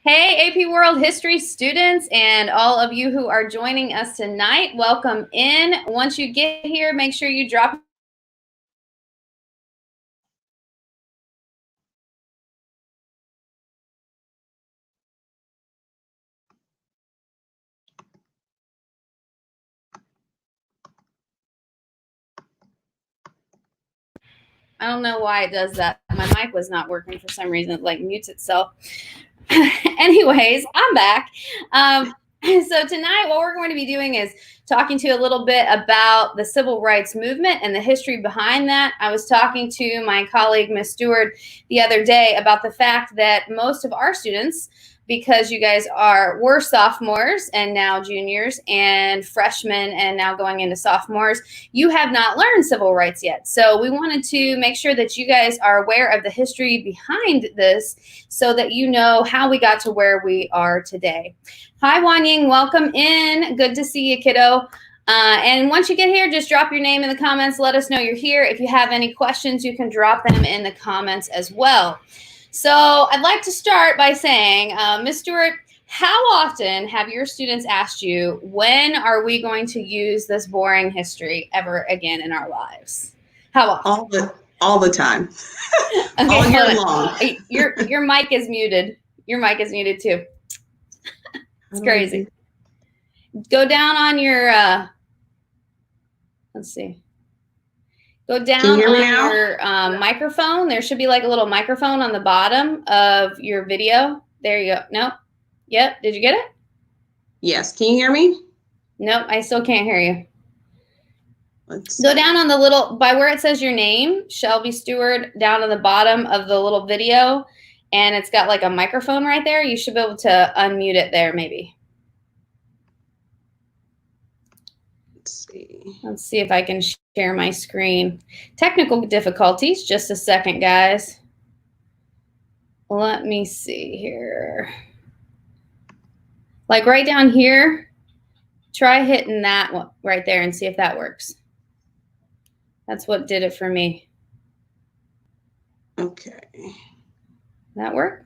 Hey, AP World History students and all of you who are joining us tonight, welcome in. Once you get here, make sure you drop I don't know why it does that. My mic was not working for some reason. It like mutes itself. Anyways, I'm back. So tonight what we're going to be doing is talking to you a little bit about the civil rights movement and the history behind that. I was talking to my colleague, Miss Stewart, the other day about the fact that most of our students, because you guys were sophomores and now juniors and freshmen and now going into sophomores, you have not learned civil rights yet. So we wanted to make sure that you guys are aware of the history behind this so that you know how we got to where we are today. Hi, Wanying, welcome in. Good to see you, kiddo. And once you get here, just drop your name in the comments. Let us know you're here. If you have any questions, you can drop them in the comments as well. So I'd like to start by saying, Ms. Stewart, how often have your students asked you, when are we going to use this boring history ever again in our lives? How often? All the time. Okay, all year long. Your mic is muted. Your mic is muted too. It's crazy. Go down on your, let's see. Go down on your microphone. There should be like a little microphone on the bottom of your video. There you go. Nope. Yep. Did you get it? Yes. Can you hear me? Nope. I still can't hear you. Go down on the little, by where it says your name, Shelby Stewart, down on the bottom of the little video. And it's got like a microphone right there. You should be able to unmute it there maybe. Let's see if I can share my screen. Technical difficulties. Just a second, guys. Let me see here. Like right down here, try hitting that one right there and see if that works. That's what did it for me. Okay. That work?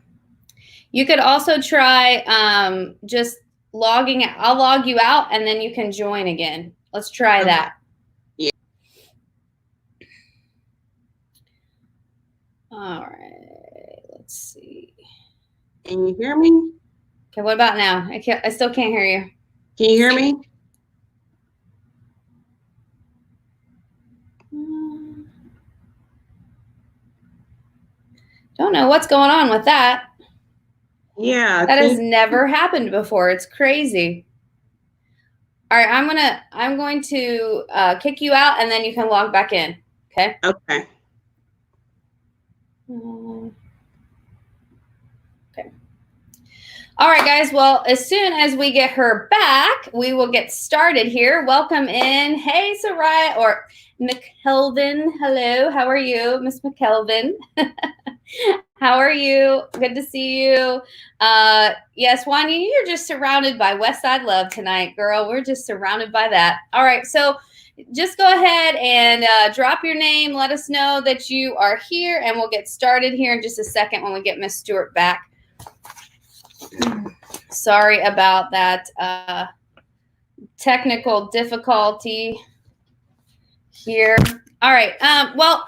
You could also try just logging. I'll log you out and then you can join again. Let's try that. Yeah. All right. Let's see. Can you hear me? Okay. What about now? I still can't hear you. Can you hear me? Don't know what's going on with that. Yeah. That has never happened before. It's crazy. All right, I'm going to kick you out and then you can log back in. Okay. Okay. Okay. All right, guys. Well, as soon as we get her back, we will get started here. Welcome in. Hey, Soraya or McKelvin. Hello. How are you, Miss McKelvin? How are you? Good to see you. Yes, Wanya, you're just surrounded by West Side love tonight, girl. We're just surrounded by that. All right, so just go ahead and drop your name. Let us know that you are here, and we'll get started here in just a second when we get Miss Stewart back. Sorry about that technical difficulty here. All right, well,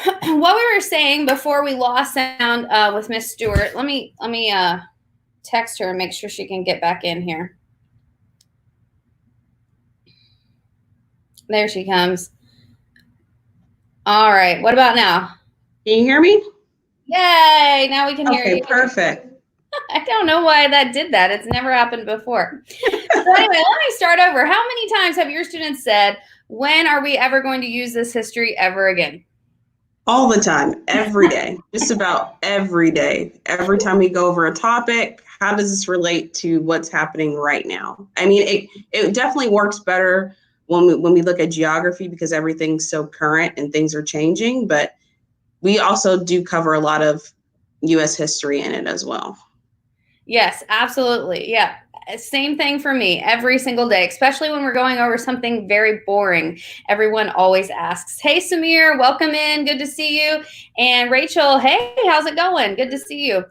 what we were saying before we lost sound with Miss Stewart, let me text her and make sure she can get back in here. There she comes. All right, what about now? Can you hear me? Yay, now we can hear you. Okay, perfect. I don't know why that did that. It's never happened before. So anyway, let me start over. How many times have your students said, when are we ever going to use this history ever again? All the time, every day, just about every day. Every time we go over a topic, how does this relate to what's happening right now? I mean, it definitely works better when we look at geography because everything's so current and things are changing, but we also do cover a lot of U.S. history in it as well. Yes, absolutely. Yeah. Same thing for me every single day, especially when we're going over something very boring. Everyone always asks, "Hey, Samir, welcome in. Good to see you." And Rachel, "Hey, how's it going? Good to see you."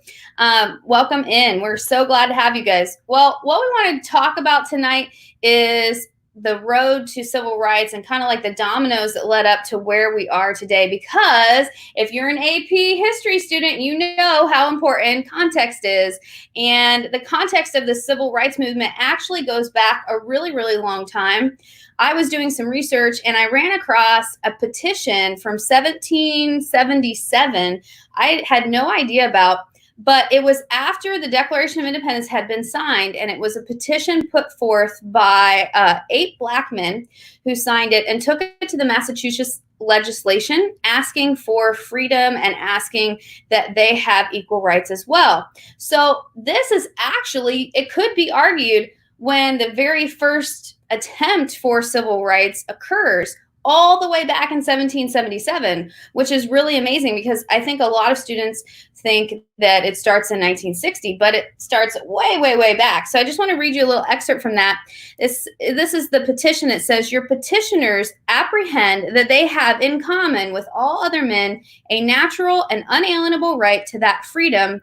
Welcome in. We're so glad to have you guys. Well, what we want to talk about tonight is the road to civil rights and kind of like the dominoes that led up to where we are today. Because if you're an AP history student, you know how important context is. And the context of the civil rights movement actually goes back a really, really long time. I was doing some research and I ran across a petition from 1777 I had no idea about, but it was after the Declaration of Independence had been signed, and it was a petition put forth by 8 Black men who signed it and took it to the Massachusetts legislation, asking for freedom and asking that they have equal rights as well. So this is actually, it could be argued, when the very first attempt for civil rights occurs all the way back in 1777, which is really amazing because I think a lot of students think that it starts in 1960, but it starts way, way, way back. So I just want to read you a little excerpt from that. This is the petition. It says, "Your petitioners apprehend that they have in common with all other men a natural and unalienable right to that freedom."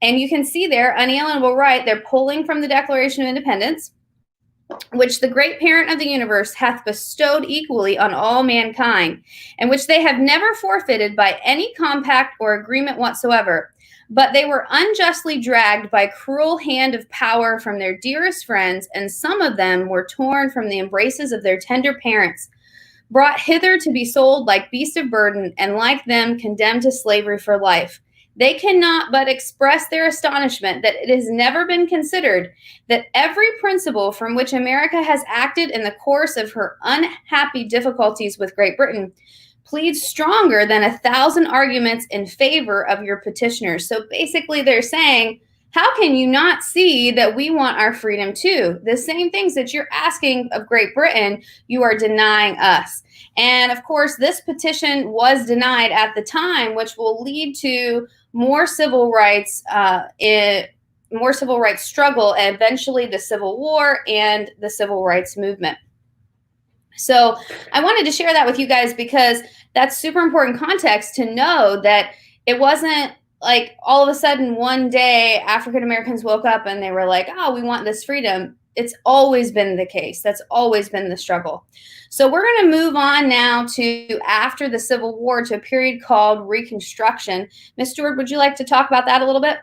And you can see there, unalienable right, they're pulling from the Declaration of Independence, "which the great parent of the universe hath bestowed equally on all mankind, and which they have never forfeited by any compact or agreement whatsoever. But they were unjustly dragged by cruel hand of power from their dearest friends, and some of them were torn from the embraces of their tender parents, brought hither to be sold like beasts of burden, and like them condemned to slavery for life. They cannot but express their astonishment that it has never been considered that every principle from which America has acted in the course of her unhappy difficulties with Great Britain pleads stronger than 1,000 arguments in favor of your petitioners." So basically they're saying, how can you not see that we want our freedom too? The same things that you're asking of Great Britain, you are denying us. And of course, this petition was denied at the time, which will lead to more civil rights struggle, and eventually the Civil War and the Civil Rights Movement. So I wanted to share that with you guys because that's super important context to know that it wasn't like all of a sudden one day African Americans woke up and they were like, "Oh, we want this freedom." It's always been the case. That's always been the struggle. So we're going to move on now to after the Civil War to a period called Reconstruction. Ms. Stewart, would you like to talk about that a little bit?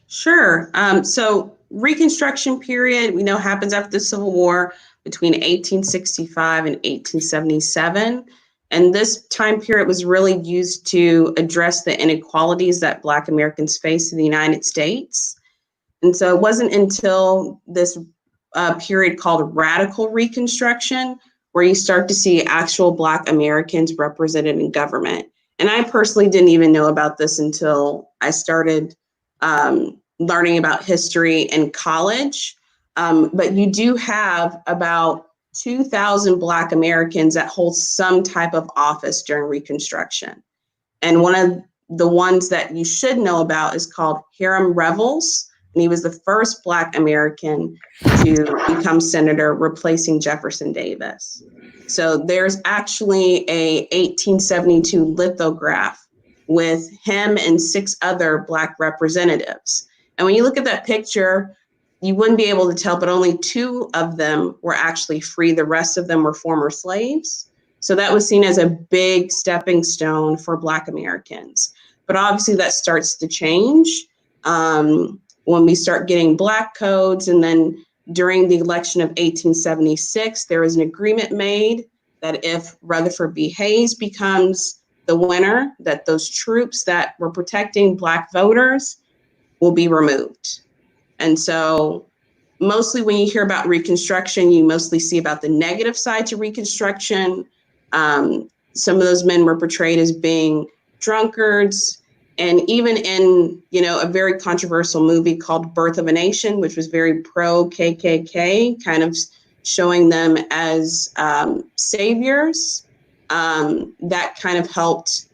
Sure. So Reconstruction period, we know, happens after the Civil War between 1865 and 1877. And this time period was really used to address the inequalities that Black Americans face in the United States. And so it wasn't until this period called Radical Reconstruction where you start to see actual Black Americans represented in government. And I personally didn't even know about this until I started learning about history in college. But you do have about 2,000 Black Americans that hold some type of office during Reconstruction. And one of the ones that you should know about is called Hiram Revels. And he was the first Black American to become senator, replacing Jefferson Davis. So there's actually a 1872 lithograph with him and 6 other Black representatives. And when you look at that picture, you wouldn't be able to tell, but only 2 of them were actually free. The rest of them were former slaves. So that was seen as a big stepping stone for Black Americans. But obviously that starts to change when we start getting Black codes. And then during the election of 1876, there was an agreement made that if Rutherford B. Hayes becomes the winner, that those troops that were protecting Black voters will be removed. And so mostly when you hear about Reconstruction, you mostly see about the negative side to Reconstruction. Some of those men were portrayed as being drunkards. And even in, a very controversial movie called Birth of a Nation, which was very pro-KKK, kind of showing them as saviors, that kind of helped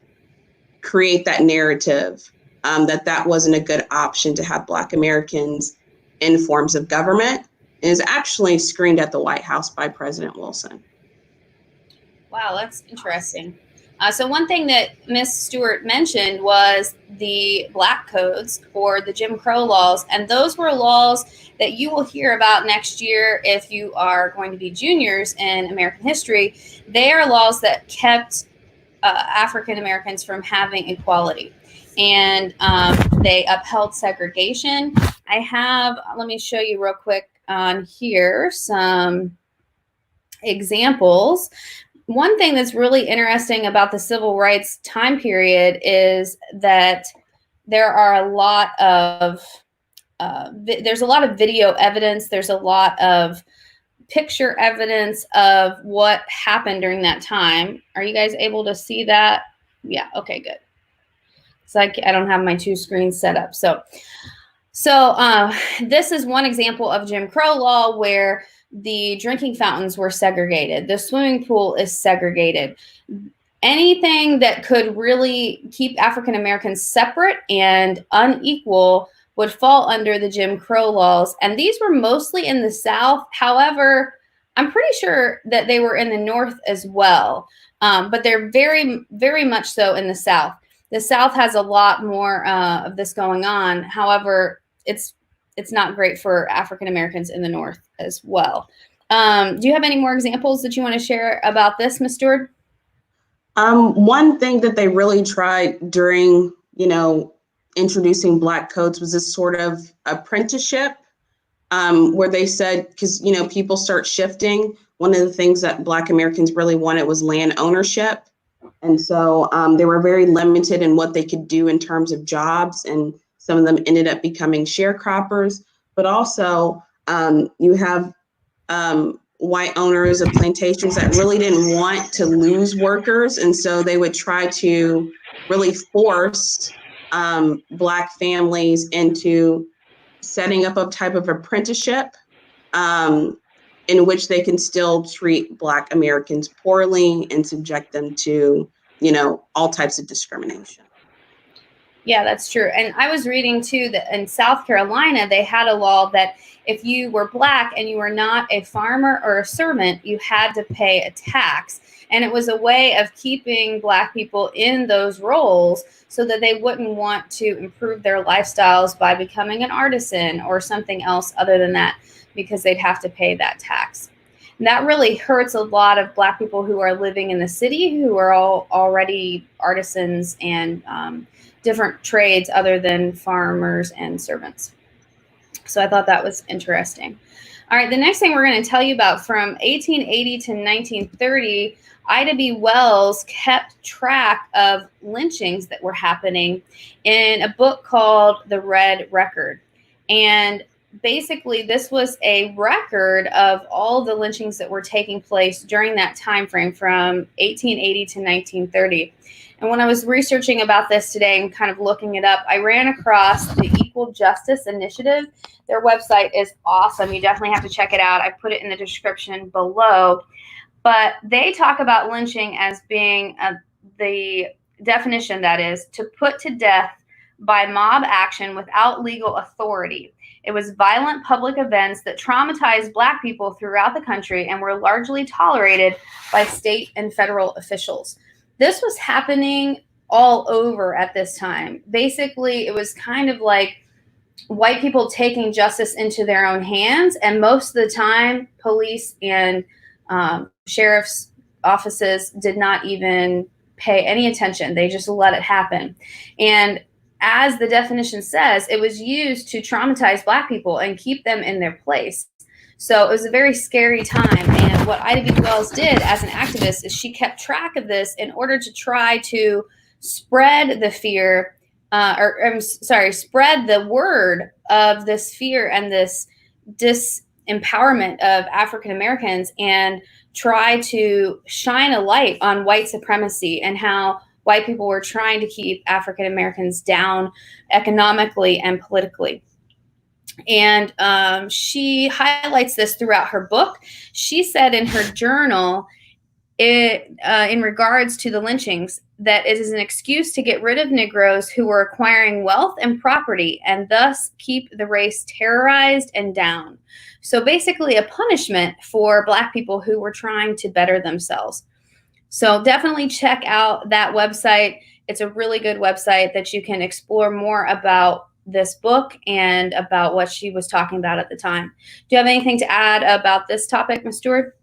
create that narrative that wasn't a good option to have Black Americans in forms of government, and is actually screened at the White House by President Wilson. Wow, that's interesting. So one thing that Miss Stewart mentioned was the Black codes or the Jim Crow laws, and those were laws that you will hear about next year if you are going to be juniors in American history. They are laws that kept African Americans from having equality, and they upheld segregation. Let me show you real quick on here some examples. One thing that's really interesting about the civil rights time period is that there are a lot of there's a lot of video evidence. There's a lot of picture evidence of what happened during that time. Are you guys able to see that? Yeah. Okay, good. So I don't have my two screens set up. So this is one example of Jim Crow law where the drinking fountains were segregated. The swimming pool is segregated. Anything that could really keep African Americans separate and unequal would fall under the Jim Crow laws. And these were mostly in the South. However, I'm pretty sure that they were in the North as well. But they're very, very much so in the South. The South has a lot more of this going on. However, it's not great for African Americans in the North as well. Do you have any more examples that you want to share about this, Ms. Stewart? One thing that they really tried during, introducing Black codes was this sort of apprenticeship, where they said, because, people start shifting. One of the things that Black Americans really wanted was land ownership. And so they were very limited in what they could do in terms of jobs, and some of them ended up becoming sharecroppers. But also you have white owners of plantations that really didn't want to lose workers. And so they would try to really force Black families into setting up a type of apprenticeship in which they can still treat Black Americans poorly and subject them to, all types of discrimination. Yeah, that's true. And I was reading too that in South Carolina, they had a law that if you were Black and you were not a farmer or a servant, you had to pay a tax. And it was a way of keeping Black people in those roles so that they wouldn't want to improve their lifestyles by becoming an artisan or something else other than that, because they'd have to pay that tax. And that really hurts a lot of Black people who are living in the city, who are all already artisans and different trades other than farmers and servants. So I thought that was interesting. All right, the next thing we're going to tell you about, from 1880 to 1930, Ida B. Wells kept track of lynchings that were happening in a book called The Red Record. And basically, this was a record of all the lynchings that were taking place during that time frame from 1880 to 1930. And when I was researching about this today and kind of looking it up, I ran across the Equal Justice Initiative. Their website is awesome. You definitely have to check it out. I put it in the description below. But they talk about lynching as being the definition, that is, to put to death by mob action without legal authority. It was violent public events that traumatized Black people throughout the country and were largely tolerated by state and federal officials. This was happening all over at this time. Basically, it was kind of like white people taking justice into their own hands. And most of the time, police and sheriff's offices did not even pay any attention. They just let it happen. And as the definition says, it was used to traumatize Black people and keep them in their place. So it was a very scary time. And what Ida B. Wells did as an activist is she kept track of this in order to try to spread the fear, spread the word of this fear and this disempowerment of African Americans, and try to shine a light on white supremacy and how white people were trying to keep African Americans down economically and politically. And she highlights this throughout her book. She said in her journal, in regards to the lynchings, that it is an excuse to get rid of Negroes who were acquiring wealth and property and thus keep the race terrorized and down. So basically a punishment for Black people who were trying to better themselves. So definitely check out that website. It's a really good website that you can explore more about this book and about what she was talking about at the time. Do you have anything to add about this topic, Ms. Stewart?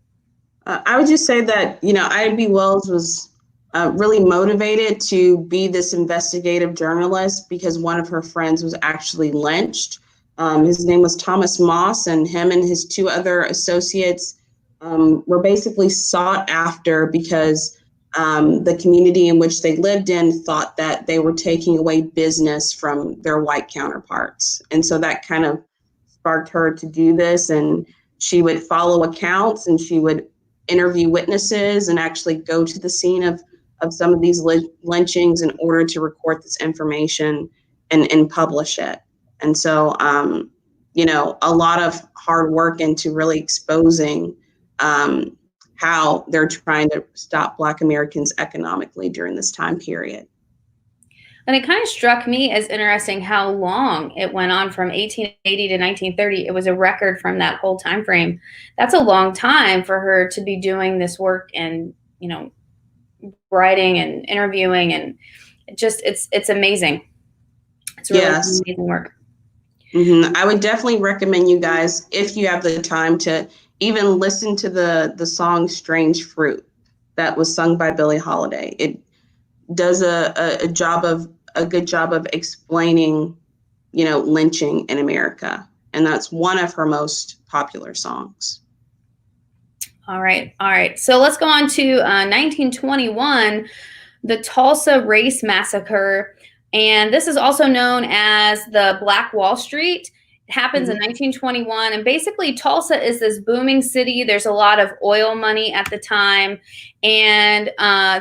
I would just say that, Ida B. Wells was really motivated to be this investigative journalist because one of her friends was actually lynched. His name was Thomas Moss, and him and his two other associates were basically sought after because the community in which they lived in thought that they were taking away business from their white counterparts. And so that kind of sparked her to do this. And she would follow accounts and she would interview witnesses and actually go to the scene of some of these lynchings in order to record this information and publish it. And so, a lot of hard work into really exposing how they're trying to stop Black Americans economically during this time period. And it kind of struck me as interesting how long it went on from 1880 to 1930. It was a record from that whole time frame. That's a long time for her to be doing this work and, writing and interviewing, and it's amazing. It's really amazing work. Mm-hmm. I would definitely recommend you guys, if you have the time, to even listen to the song "Strange Fruit" that was sung by Billie Holiday. It does a good job of explaining, lynching in America, and that's one of her most popular songs. All right. So let's go on to 1921, the Tulsa Race Massacre, and this is also known as the Black Wall Street. It happens in 1921, and basically Tulsa is this booming city. There's a lot of oil money at the time, and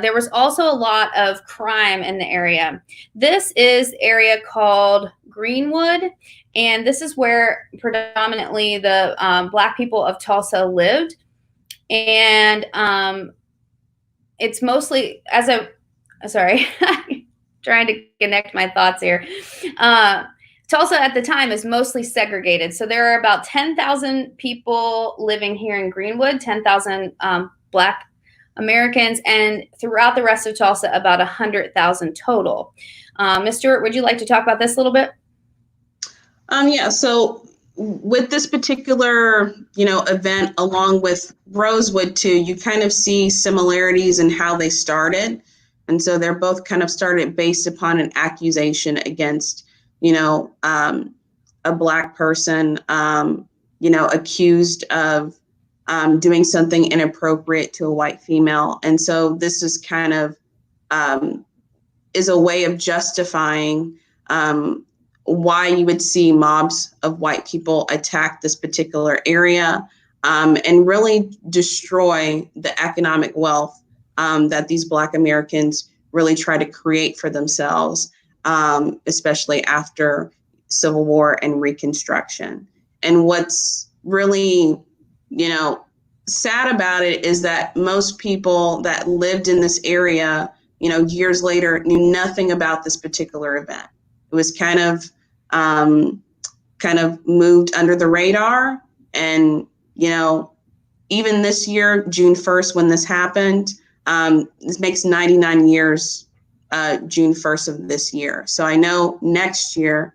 there was also a lot of crime in the area. This is the area called Greenwood, and this is where predominantly the Black people of Tulsa lived. And it's mostly trying to connect my thoughts here. Tulsa at the time is mostly segregated. So there are about 10,000 people living here in Greenwood, 10,000 Black Americans, and throughout the rest of Tulsa, about 100,000 total. Ms. Stewart, would you like to talk about this a little bit? Yeah, so with this particular, event, along with Rosewood too, you kind of see similarities in how they started. And so they're both kind of started based upon an accusation against, a Black person, accused of doing something inappropriate to a white female. And so this is kind of is a way of justifying why you would see mobs of white people attack this particular area and really destroy the economic wealth that these Black Americans really try to create for themselves, especially after Civil War and Reconstruction. And what's really, sad about it is that most people that lived in this area, years later knew nothing about this particular event. It was kind of moved under the radar. And, even this year, June 1st, when this happened, this makes 99 years, June 1st of this year. So I know next year,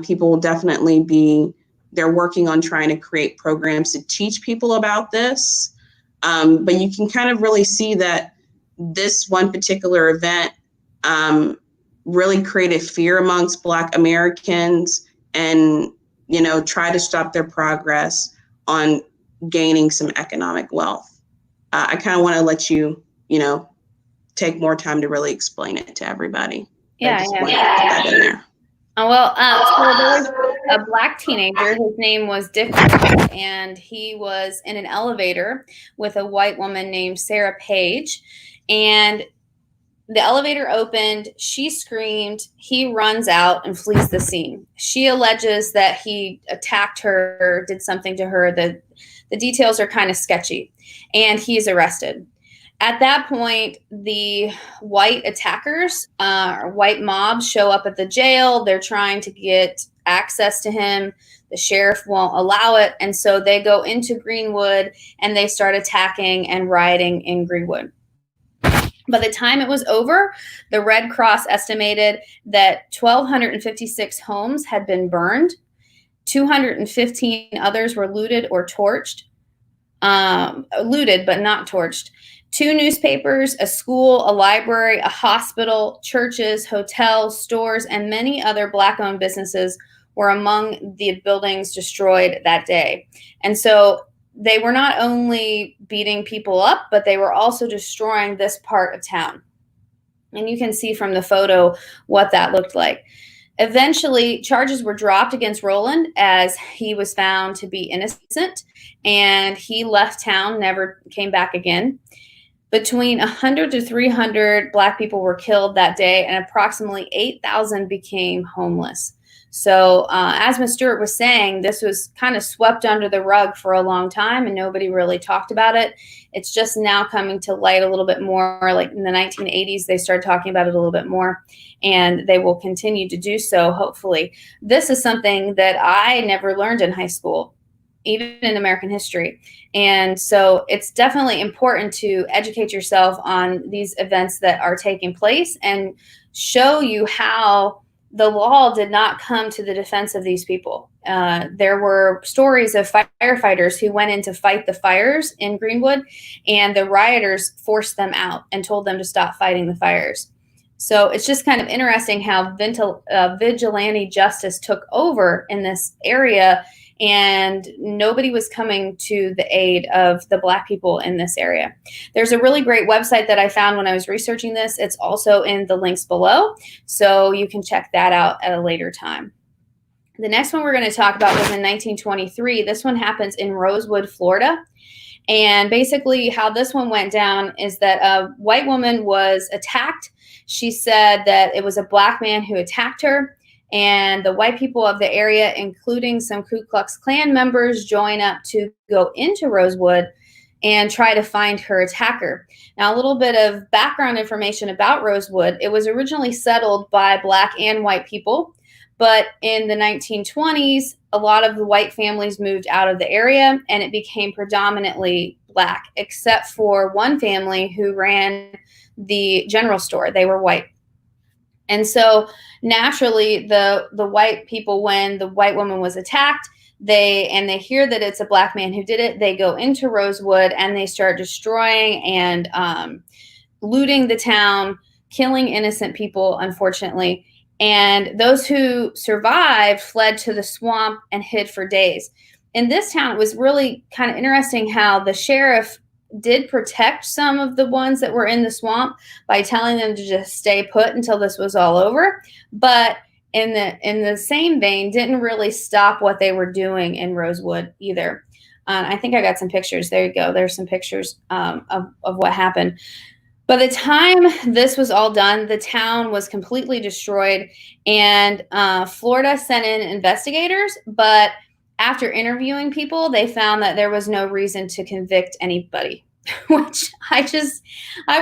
people will definitely they're working on trying to create programs to teach people about this. But you can kind of really see that this one particular event really created fear amongst Black Americans and, try to stop their progress on gaining some economic wealth. I kind of want to let you, take more time to really explain it to everybody. Yeah. Put that in there. Well, so there was a Black teenager. His name was Dick, and he was in an elevator with a white woman named Sarah Page. And the elevator opened, she screamed, he runs out and flees the scene. She alleges that he attacked her, did something to her. The details are kind of sketchy, and he's arrested. At that point, the white attackers, or white mobs, show up at the jail. They're trying to get access to him. The sheriff won't allow it. And so they go into Greenwood and they start attacking and rioting in Greenwood. By the time it was over, the Red Cross estimated that 1,256 homes had been burned. 215 others were looted or torched. Looted, but not torched. 2 newspapers, a school, a library, a hospital, churches, hotels, stores, and many other Black-owned businesses were among the buildings destroyed that day. And so they were not only beating people up, but they were also destroying this part of town. And you can see from the photo what that looked like. Eventually, charges were dropped against Rowland as he was found to be innocent, and he left town, never came back again. Between 100 to 300 Black people were killed that day, and approximately 8,000 became homeless. So as Ms. Stewart was saying, this was kind of swept under the rug for a long time, and nobody really talked about it. It's just now coming to light a little bit more. Like in the 1980s, they started talking about it a little bit more, and they will continue to do so, hopefully. This is something that I never learned in high school, even in American history. And so it's definitely important to educate yourself on these events that are taking place and show you how the law did not come to the defense of these people. There were stories of firefighters who went in to fight the fires in Greenwood, and the rioters forced them out and told them to stop fighting the fires. So it's just kind of interesting how vigilante justice took over in this area, and nobody was coming to the aid of the Black people in this area. There's a really great website that I found when I was researching this. It's also in the links below, so you can check that out at a later time. The next one we're going to talk about was in 1923. This one happens in Rosewood, Florida. And basically how this one went down is that a white woman was attacked. She said that it was a Black man who attacked her. And the white people of the area, including some Ku Klux Klan members, join up to go into Rosewood and try to find her attacker. Now, a little bit of background information about Rosewood. It was originally settled by Black and white people, but in the 1920s, a lot of the white families moved out of the area, and it became predominantly Black, except for one family who ran the general store. They were white. And so naturally, the white people, when the white woman was attacked, they hear that it's a Black man who did it. They go into Rosewood and they start destroying and looting the town, killing innocent people, unfortunately. And those who survived fled to the swamp and hid for days. In this town, it was really kind of interesting how the sheriff did protect some of the ones that were in the swamp by telling them to just stay put until this was all over. But in the same vein, didn't really stop what they were doing in Rosewood either. I think I got some pictures. There you go. There's some pictures of what happened. By the time this was all done, the town was completely destroyed, and Florida sent in investigators, but after interviewing people, they found that there was no reason to convict anybody, which I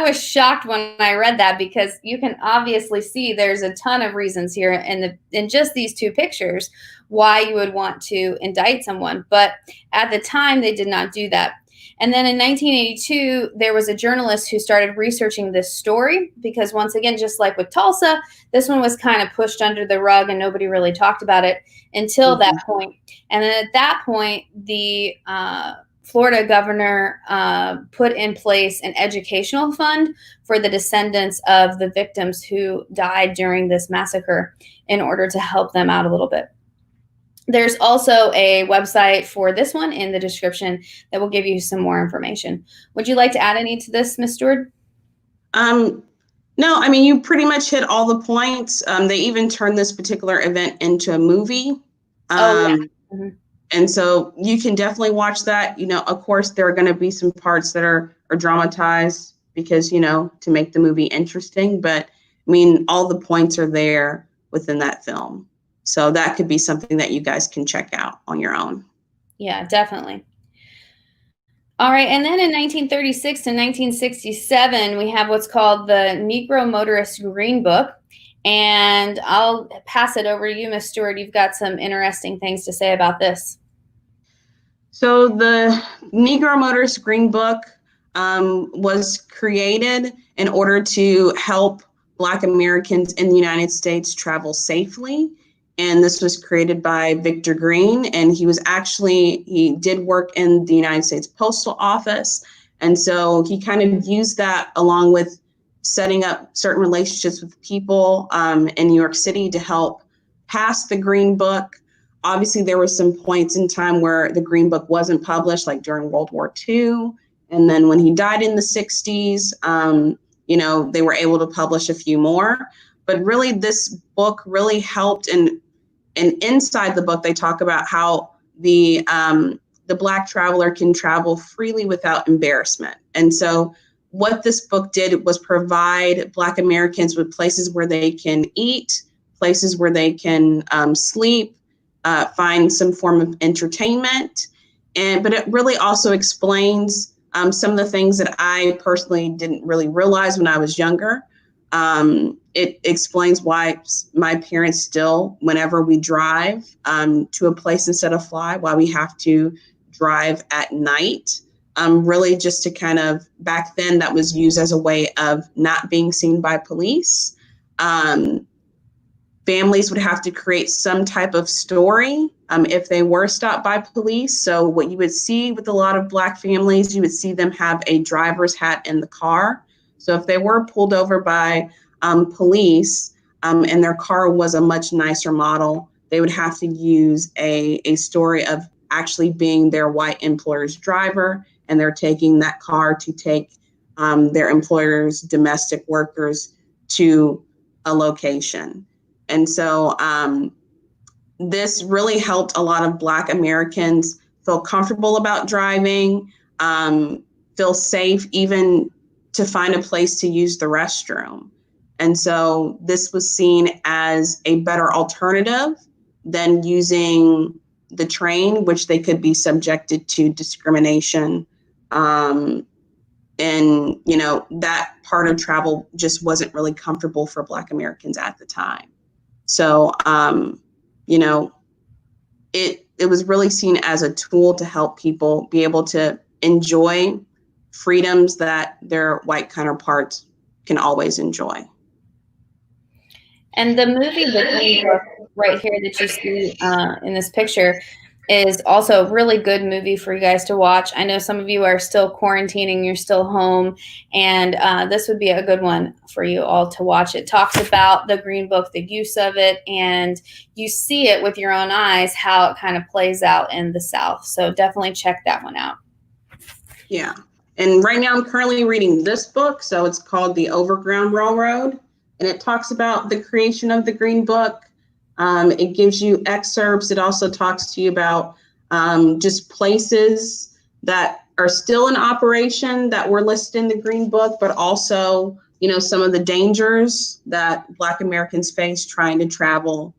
was shocked when I read that, because you can obviously see there's a ton of reasons here in just these 2 pictures why you would want to indict someone. But at the time, they did not do that. And then in 1982, there was a journalist who started researching this story, because once again, just like with Tulsa, this one was kind of pushed under the rug and nobody really talked about it until that point. And then at that point, the Florida governor put in place an educational fund for the descendants of the victims who died during this massacre in order to help them out a little bit. There's also a website for this one in the description that will give you some more information. Would you like to add any to this, Ms. Stewart? No, I mean, you pretty much hit all the points. They even turned this particular event into a movie. And so you can definitely watch that. You know, of course, there are going to be some parts that are dramatized because, you know, to make the movie interesting. But I mean, all the points are there within that film. So that could be something that you guys can check out on your own. Yeah, definitely. All right, and then in 1936 to 1967, we have what's called the Negro Motorist Green Book. And I'll pass it over to you, Miss Stewart. You've got some interesting things to say about this. So the Negro Motorist Green Book was created in order to help Black Americans in the United States travel safely. And this was created by Victor Green. And he did work in the United States Postal Office. And so he kind of used that along with setting up certain relationships with people in New York City to help pass the Green Book. Obviously, there were some points in time where the Green Book wasn't published, like during World War II. And then when he died in the 60s, they were able to publish a few more. But really, this book really helped. And inside the book, they talk about how the Black traveler can travel freely without embarrassment. And so what this book did was provide Black Americans with places where they can eat, places where they can sleep, find some form of entertainment. But it really also explains some of the things that I personally didn't really realize when I was younger. It explains why my parents still, whenever we drive to a place instead of fly, why we have to drive at night. Really just to kind of, back then that was used as a way of not being seen by police. Families would have to create some type of story if they were stopped by police. So what you would see with a lot of Black families, you would see them have a driver's hat in the car. So if they were pulled over by police and their car was a much nicer model, they would have to use a story of actually being their white employer's driver, and they're taking that car to take their employer's domestic workers to a location. And so this really helped a lot of Black Americans feel comfortable about driving, feel safe, even to find a place to use the restroom. And so this was seen as a better alternative than using the train, which they could be subjected to discrimination. And, that part of travel just wasn't really comfortable for Black Americans at the time. So, it was really seen as a tool to help people be able to enjoy freedoms that their white counterparts can always enjoy. And the movie, The Green Book, right here that you see in this picture, is also a really good movie for you guys to watch. I know some of you are still quarantining, you're still home, and this would be a good one for you all to watch. It talks about the Green Book, the use of it, and you see it with your own eyes, how it kind of plays out in the South. So definitely check that one out. Yeah. And right now I'm currently reading this book. So it's called The Overground Railroad, and it talks about the creation of the Green Book. It gives you excerpts. It also talks to you about just places that are still in operation that were listed in the Green Book, but also, some of the dangers that Black Americans face trying to travel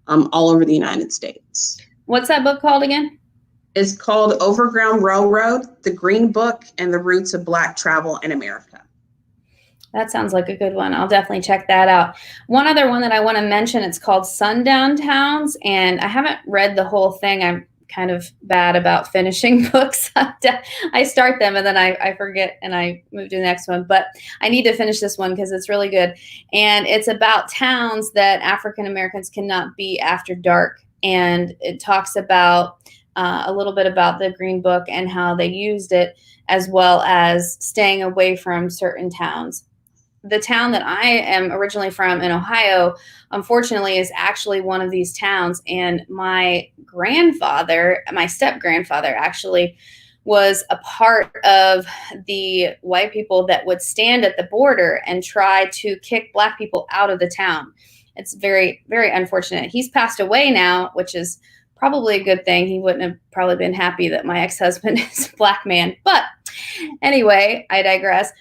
all over the United States. What's that book called again? It's called Overground Railroad, The Green Book, and the Roots of Black Travel in America. That sounds like a good one. I'll definitely check that out. One other one that I want to mention, it's called Sundown Towns, and I haven't read the whole thing. I'm kind of bad about finishing books. I start them and then I forget and I move to the next one, but I need to finish this one because it's really good. And it's about towns that African Americans cannot be after dark. And it talks about a little bit about the Green Book and how they used it, as well as staying away from certain towns. The town that I am originally from in Ohio, unfortunately, is actually one of these towns. And my step-grandfather actually was a part of the white people that would stand at the border and try to kick Black people out of the town. It's very, very unfortunate. He's passed away now, which is probably a good thing. He wouldn't have probably been happy that my ex-husband is a Black man. But anyway, I digress.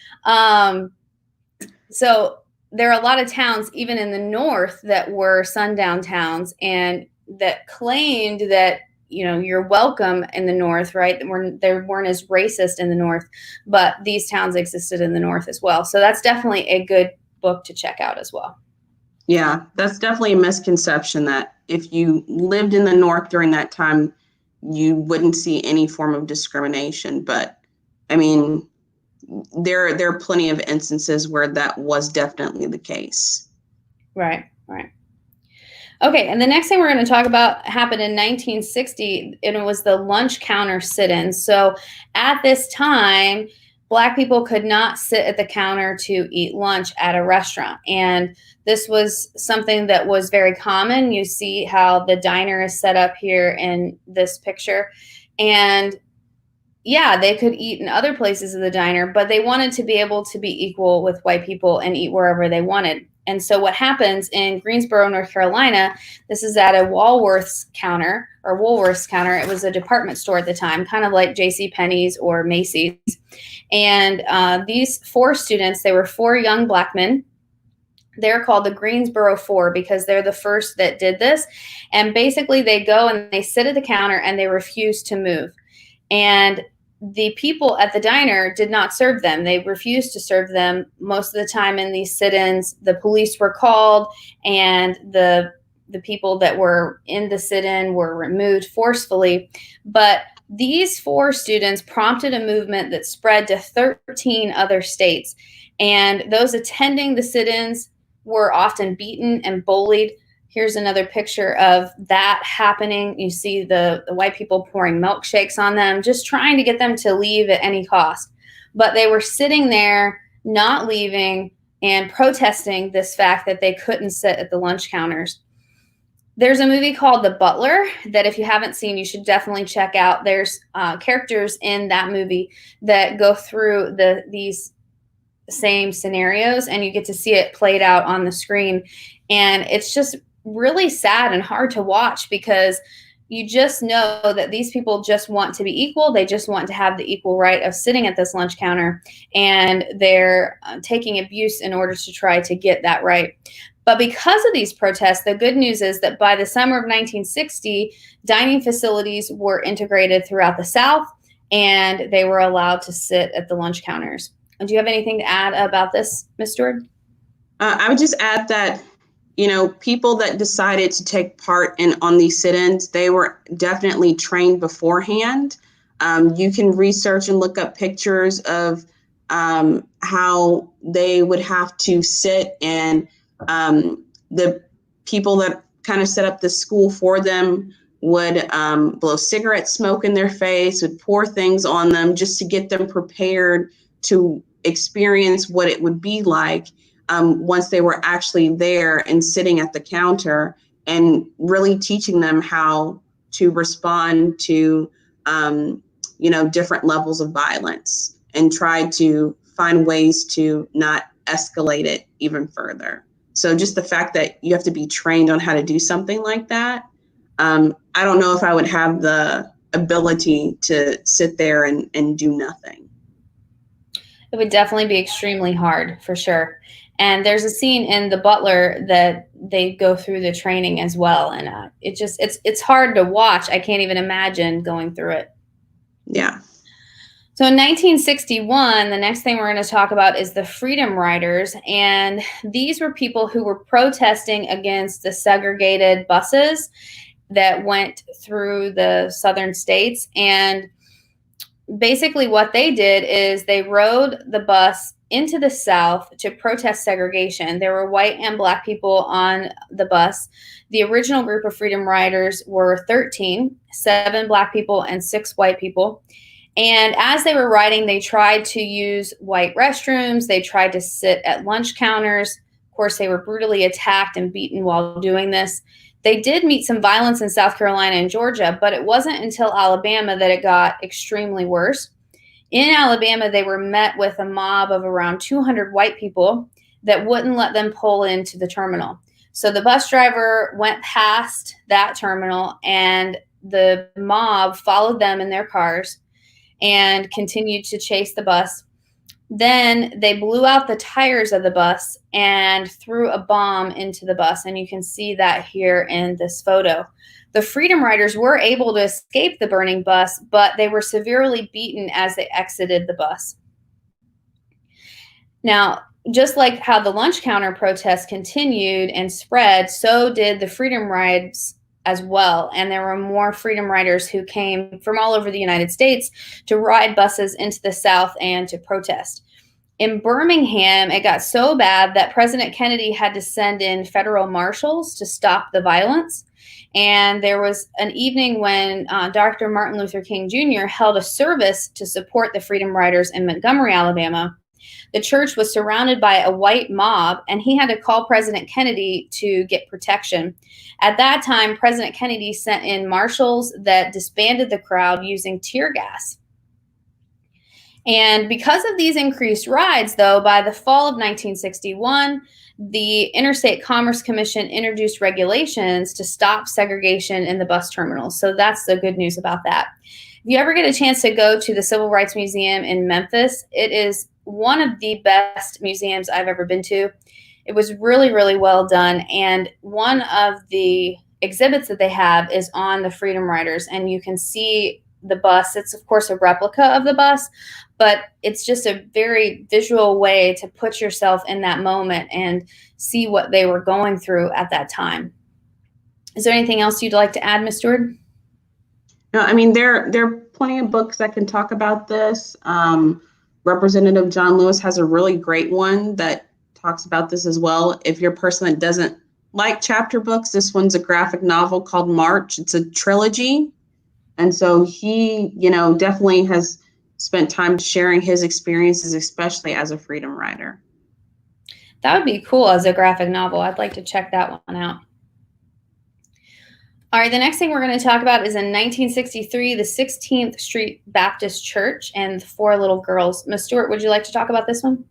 So there are a lot of towns, even in the North, that were sundown towns and that claimed that, you're welcome in the North, right? They weren't as racist in the North, but these towns existed in the North as well. So that's definitely a good book to check out as well. Yeah, that's definitely a misconception that if you lived in the North during that time, you wouldn't see any form of discrimination. But I mean, there are plenty of instances where that was definitely the case. Right. Okay, and the next thing we're going to talk about happened in 1960, and it was the lunch counter sit-ins. So at this time, Black people could not sit at the counter to eat lunch at a restaurant. And this was something that was very common. You see how the diner is set up here in this picture. And yeah, they could eat in other places of the diner, but they wanted to be able to be equal with white people and eat wherever they wanted. And so what happens in Greensboro, North Carolina, this is at a Woolworth's counter. It was a department store at the time, kind of like JCPenney's or Macy's. And these 4 students, they were 4 young Black men. They're called the Greensboro 4 because they're the first that did this. And basically they go and they sit at the counter and they refuse to move. And the people at the diner did not serve them. They refused to serve them. Most of the time in these sit-ins, the police were called and the people that were in the sit-in were removed forcefully. But these 4 students prompted a movement that spread to 13 other states. And those attending the sit-ins were often beaten and bullied. Here's another picture of that happening. You see the white people pouring milkshakes on them, just trying to get them to leave at any cost. But they were sitting there, not leaving, and protesting this fact that they couldn't sit at the lunch counters. There's a movie called The Butler that if you haven't seen, you should definitely check out. There's characters in that movie that go through these same scenarios, and you get to see it played out on the screen. And it's just really sad and hard to watch because you just know that these people just want to be equal. They just want to have the equal right of sitting at this lunch counter, and they're taking abuse in order to try to get that right. But because of these protests, the good news is that by the summer of 1960, dining facilities were integrated throughout the South, and they were allowed to sit at the lunch counters. Do you have anything to add about this, Ms. Stewart? I would just add that people that decided to take part on these sit-ins, they were definitely trained beforehand. You can research and look up pictures of how they would have to sit, and the people that kind of set up the school for them would blow cigarette smoke in their face, would pour things on them just to get them prepared to experience what it would be like once they were actually there and sitting at the counter, and really teaching them how to respond to, different levels of violence and try to find ways to not escalate it even further. So just the fact that you have to be trained on how to do something like that, I don't know if I would have the ability to sit there and do nothing. It would definitely be extremely hard, for sure. And there's a scene in The Butler that they go through the training as well. And it's hard to watch. I can't even imagine going through it. Yeah. So in 1961, the next thing we're going to talk about is the Freedom Riders. And these were people who were protesting against the segregated buses that went through the southern states. And basically what they did is they rode the bus into the South to protest segregation. There were white and Black people on the bus. The original group of Freedom Riders were 13, 7 Black people and 6 white people. And as they were riding, they tried to use white restrooms. They tried to sit at lunch counters. Of course, they were brutally attacked and beaten while doing this. They did meet some violence in South Carolina and Georgia, but it wasn't until Alabama that it got extremely worse. In Alabama, they were met with a mob of around 200 white people that wouldn't let them pull into the terminal. So the bus driver went past that terminal, and the mob followed them in their cars and continued to chase the bus. Then they blew out the tires of the bus and threw a bomb into the bus. And you can see that here in this photo. The Freedom Riders were able to escape the burning bus, but they were severely beaten as they exited the bus. Now, just like how the lunch counter protests continued and spread, so did the Freedom Rides as well. And there were more Freedom Riders who came from all over the United States to ride buses into the South and to protest. In Birmingham, it got so bad that President Kennedy had to send in federal marshals to stop the violence. And there was an evening when Dr. Martin Luther King Jr. held a service to support the Freedom Riders in Montgomery, Alabama. The church was surrounded by a white mob, and he had to call President Kennedy to get protection. At that time, President Kennedy sent in marshals that disbanded the crowd using tear gas. And because of these increased rides, though, by the fall of 1961, the Interstate Commerce Commission introduced regulations to stop segregation in the bus terminals. So that's the good news about that. If you ever get a chance to go to the Civil Rights Museum in Memphis, it is one of the best museums I've ever been to. It was really, really well done. And one of the exhibits that they have is on the Freedom Riders, and you can see the bus. It's, of course, a replica of the bus, but it's just a very visual way to put yourself in that moment and see what they were going through at that time. Is there anything else you'd like to add, Ms. Stewart? No, I mean, there are plenty of books that can talk about this. Representative John Lewis has a really great one that talks about this as well. If you're a person that doesn't like chapter books, this one's a graphic novel called March. It's a trilogy. And so he, definitely has spent time sharing his experiences, especially as a Freedom Rider. That would be cool as a graphic novel. I'd like to check that one out. All right, the next thing we're going to talk about is in 1963, the 16th Street Baptist Church and the four little girls. Ms. Stewart, would you like to talk about this one?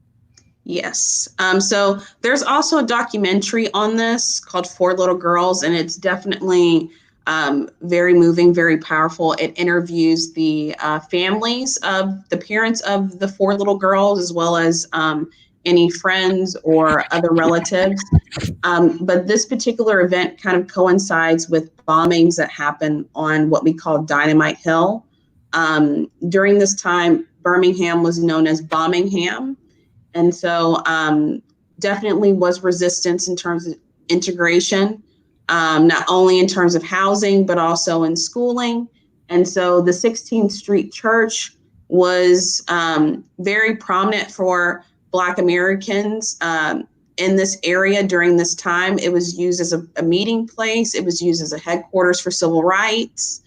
Yes. So there's also a documentary on this called Four Little Girls, and it's definitely very moving, very powerful. It interviews the families of the parents of the four little girls, as well as any friends or other relatives. But this particular event kind of coincides with bombings that happen on what we call Dynamite Hill. During this time, Birmingham was known as Bombingham. And so definitely was resistance in terms of integration, not only in terms of housing, but also in schooling. And so the 16th Street Church was very prominent for Black Americans in this area during this time. It was used as a meeting place. It was used as a headquarters for civil rights.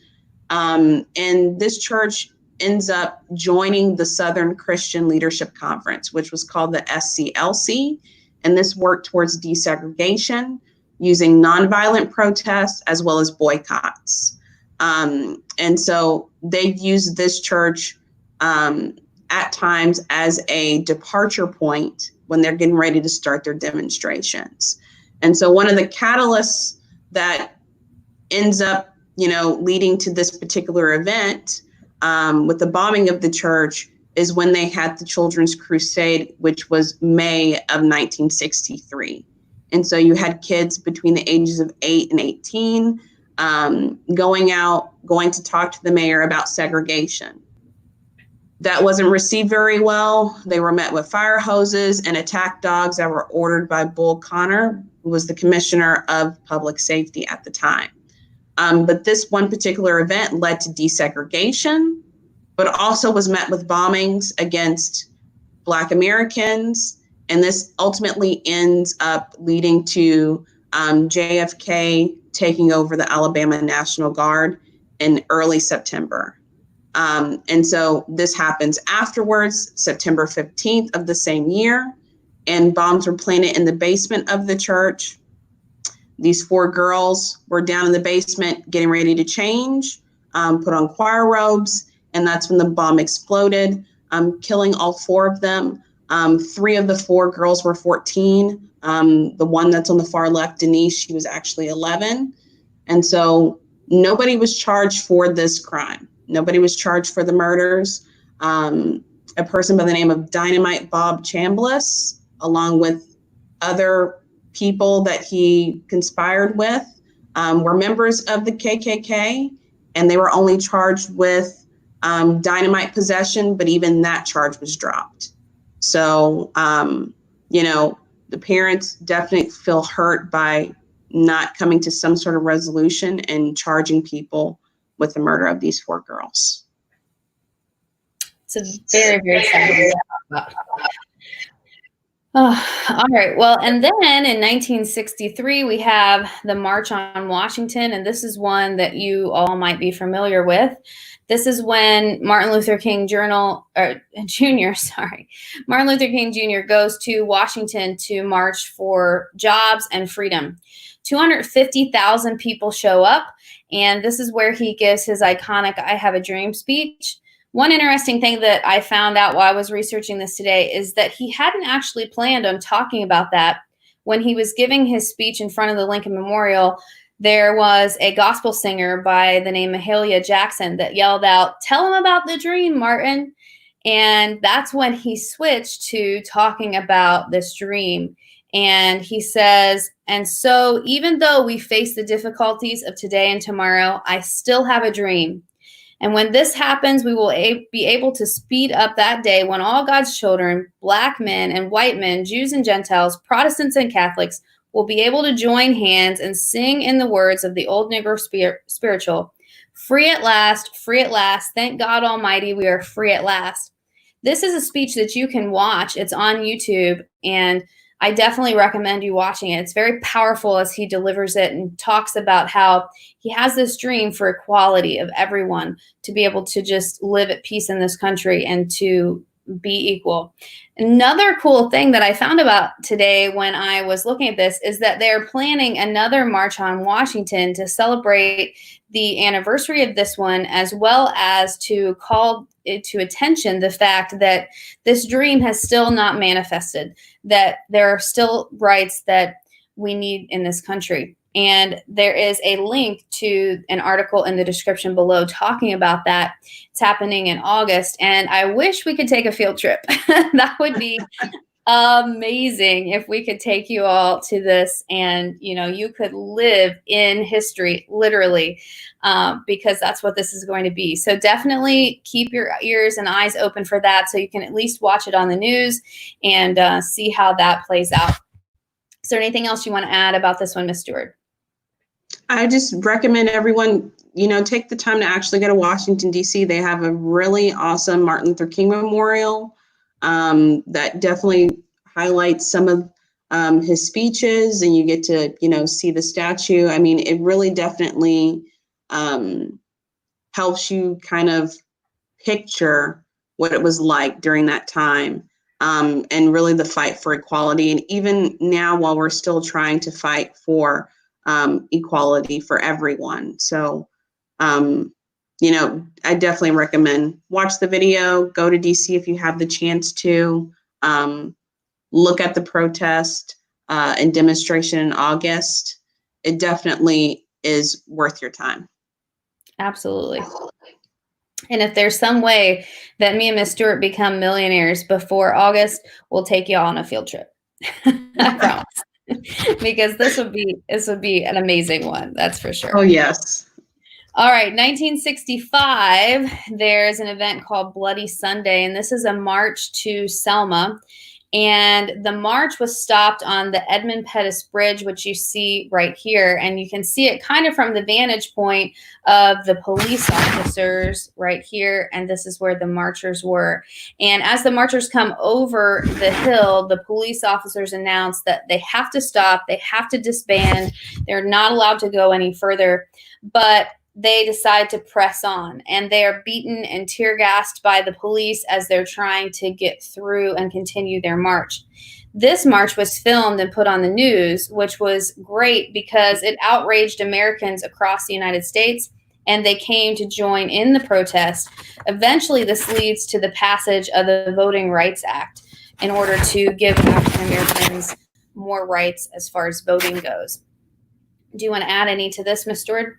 And this church ends up joining the Southern Christian Leadership Conference, which was called the SCLC. And this worked towards desegregation using nonviolent protests as well as boycotts. And so they used this church at times as a departure point when they're getting ready to start their demonstrations. And so one of the catalysts that ends up, leading to this particular event with the bombing of the church is when they had the Children's Crusade, which was May of 1963. And so you had kids between the ages of 8 and 18 going to talk to the mayor about segregation. That wasn't received very well. They were met with fire hoses and attack dogs that were ordered by Bull Connor, who was the commissioner of public safety at the time. But this one particular event led to desegregation, but also was met with bombings against Black Americans. And this ultimately ends up leading to JFK taking over the Alabama National Guard in early September. And so this happens afterwards, September 15th of the same year, and bombs were planted in the basement of the church. These four girls were down in the basement getting ready to change, put on choir robes, and that's when the bomb exploded, killing all four of them. 3 of the 4 girls were 14. The one that's on the far left, Denise, she was actually 11. And so nobody was charged for this crime. Nobody was charged for the murders. A person by the name of Dynamite Bob Chambliss, along with other people that he conspired with, were members of the KKK, and they were only charged with dynamite possession, but even that charge was dropped. So, the parents definitely feel hurt by not coming to some sort of resolution and charging people with the murder of these 4 girls. It's a very, very sad thing to talk about. Oh, all right. Well, and then in 1963, we have the March on Washington, and this is one that you all might be familiar with. This is when Martin Luther King Jr. goes to Washington to march for jobs and freedom. 250,000 people show up, and this is where he gives his iconic "I Have a Dream" speech. One interesting thing that I found out while I was researching this today is that he hadn't actually planned on talking about that. When he was giving his speech in front of the Lincoln Memorial, there was a gospel singer by the name of Mahalia Jackson that yelled out, "Tell him about the dream, Martin." And that's when he switched to talking about this dream. And he says, "And so even though we face the difficulties of today and tomorrow, I still have a dream. And when this happens, we will be able to speed up that day when all God's children, black men and white men, Jews and Gentiles, Protestants and Catholics, will be able to join hands and sing in the words of the old Negro spiritual, free at last, thank God Almighty, we are free at last." This is a speech that you can watch. It's on YouTube, and I definitely recommend you watching it. It's very powerful as he delivers it and talks about how he has this dream for equality of everyone to be able to just live at peace in this country and to be equal. Another cool thing that I found about today when I was looking at this is that they're planning another March on Washington to celebrate the anniversary of this one, as well as to call it to attention the fact that this dream has still not manifested, that there are still rights that we need in this country. And there is a link to an article in the description below talking about that. It's happening in August, and I wish we could take a field trip. That would be amazing if we could take you all to this, and you could live in history, literally, because that's what this is going to be. So definitely keep your ears and eyes open for that, so you can at least watch it on the news and see how that plays out. Is there anything else you want to add about this one, Ms. Stewart? I just recommend everyone, take the time to actually go to Washington, D.C. They have a really awesome Martin Luther King Memorial that definitely highlights some of his speeches, and you get to, see the statue. I mean, it really definitely helps you kind of picture what it was like during that time, and really the fight for equality. And even now, while we're still trying to fight for equality for everyone. So, I definitely recommend watch the video, go to DC if you have the chance to, look at the protest and demonstration in August. It definitely is worth your time. Absolutely. And if there's some way that me and Miss Stewart become millionaires before August, we'll take you all on a field trip. I promise. Because this would be an amazing one, that's for sure. Oh, yes. All right, 1965, there's an event called Bloody Sunday, and this is a march to Selma. And the march was stopped on the Edmund Pettus Bridge, which you see right here. And you can see it kind of from the vantage point of the police officers right here. And this is where the marchers were. And as the marchers come over the hill, the police officers announce that they have to stop, they have to disband, they're not allowed to go any further. But they decide to press on, and they are beaten and tear gassed by the police as they're trying to get through and continue their march. This march was filmed and put on the news, which was great because it outraged Americans across the United States, and they came to join in the protest. Eventually, this leads to the passage of the Voting Rights Act in order to give African Americans more rights as far as voting goes. Do you want to add any to this, Ms. Stewart?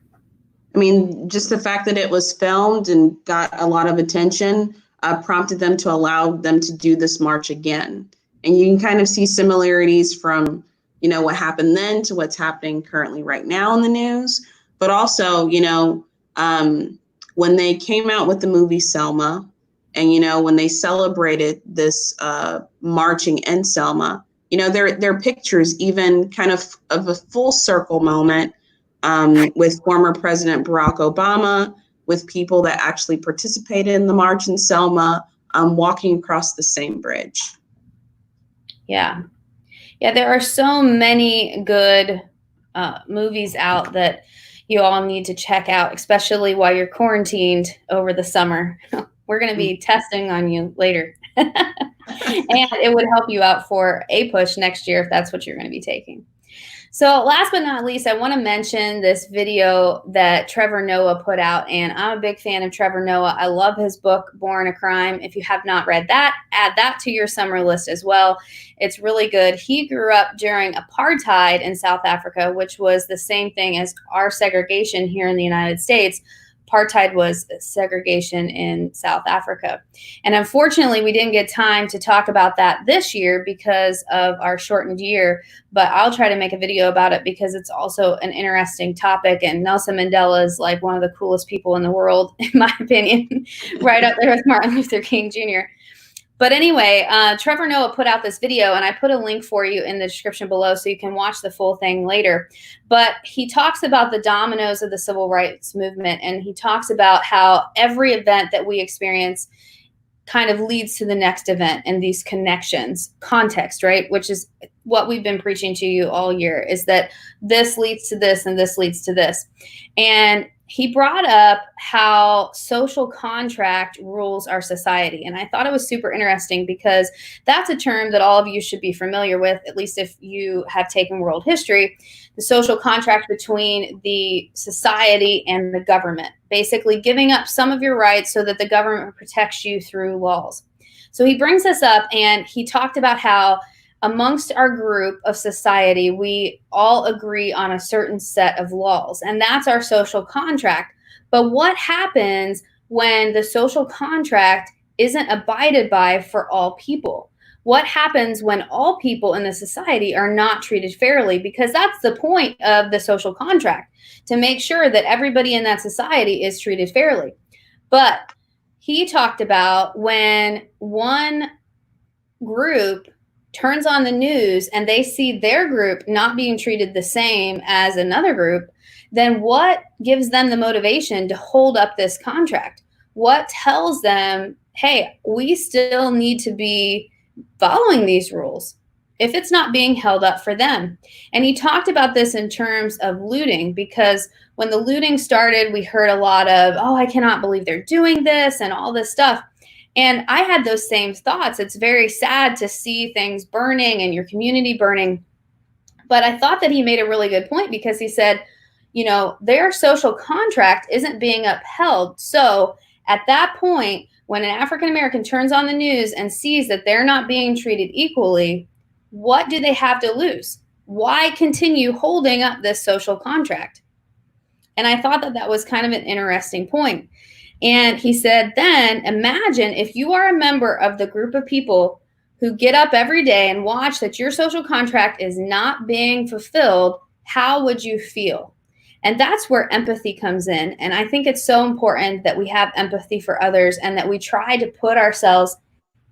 I mean, just the fact that it was filmed and got a lot of attention prompted them to allow them to do this march again. And you can kind of see similarities from, what happened then to what's happening currently right now in the news. But also, when they came out with the movie Selma, and, when they celebrated this marching in Selma, there are pictures even kind of a full circle moment with former President Barack Obama, with people that actually participated in the march in Selma, walking across the same bridge. Yeah. Yeah, there are so many good movies out that you all need to check out, especially while you're quarantined over the summer. We're going to be testing on you later. And it would help you out for a push next year if that's what you're going to be taking. So last but not least, I want to mention this video that Trevor Noah put out, and I'm a big fan of Trevor Noah. I love his book, Born a Crime. If you have not read that, add that to your summer list as well. It's really good. He grew up during apartheid in South Africa, which was the same thing as our segregation here in the United States. Apartheid was segregation in South Africa. And unfortunately, we didn't get time to talk about that this year because of our shortened year, but I'll try to make a video about it because it's also an interesting topic. And Nelson Mandela is like one of the coolest people in the world, in my opinion, right up there with Martin Luther King Jr. But anyway, Trevor Noah put out this video, and I put a link for you in the description below so you can watch the full thing later. But he talks about the dominoes of the civil rights movement, and he talks about how every event that we experience kind of leads to the next event, and these connections, context, right? Which is what we've been preaching to you all year, is that this leads to this and this leads to this. And he brought up how social contract rules our society. And I thought it was super interesting because that's a term that all of you should be familiar with, at least if you have taken world history. The social contract between the society and the government, basically giving up some of your rights so that the government protects you through laws. So he brings this up, and he talked about how amongst our group of society, we all agree on a certain set of laws, and that's our social contract. But what happens when the social contract isn't abided by for all people? What happens when all people in the society are not treated fairly? Because that's the point of the social contract, to make sure that everybody in that society is treated fairly. But he talked about when one group turns on the news and they see their group not being treated the same as another group, then what gives them the motivation to hold up this contract? What tells them, hey, we still need to be following these rules if it's not being held up for them? And he talked about this in terms of looting, because when the looting started, we heard a lot of, oh, I cannot believe they're doing this and all this stuff. And I had those same thoughts. It's very sad to see things burning and your community burning. But I thought that he made a really good point, because he said, their social contract isn't being upheld. So at that point, when an African American turns on the news and sees that they're not being treated equally, what do they have to lose? Why continue holding up this social contract? And I thought that that was kind of an interesting point. And he said, then imagine if you are a member of the group of people who get up every day and watch that your social contract is not being fulfilled, how would you feel? And that's where empathy comes in. And I think it's so important that we have empathy for others and that we try to put ourselves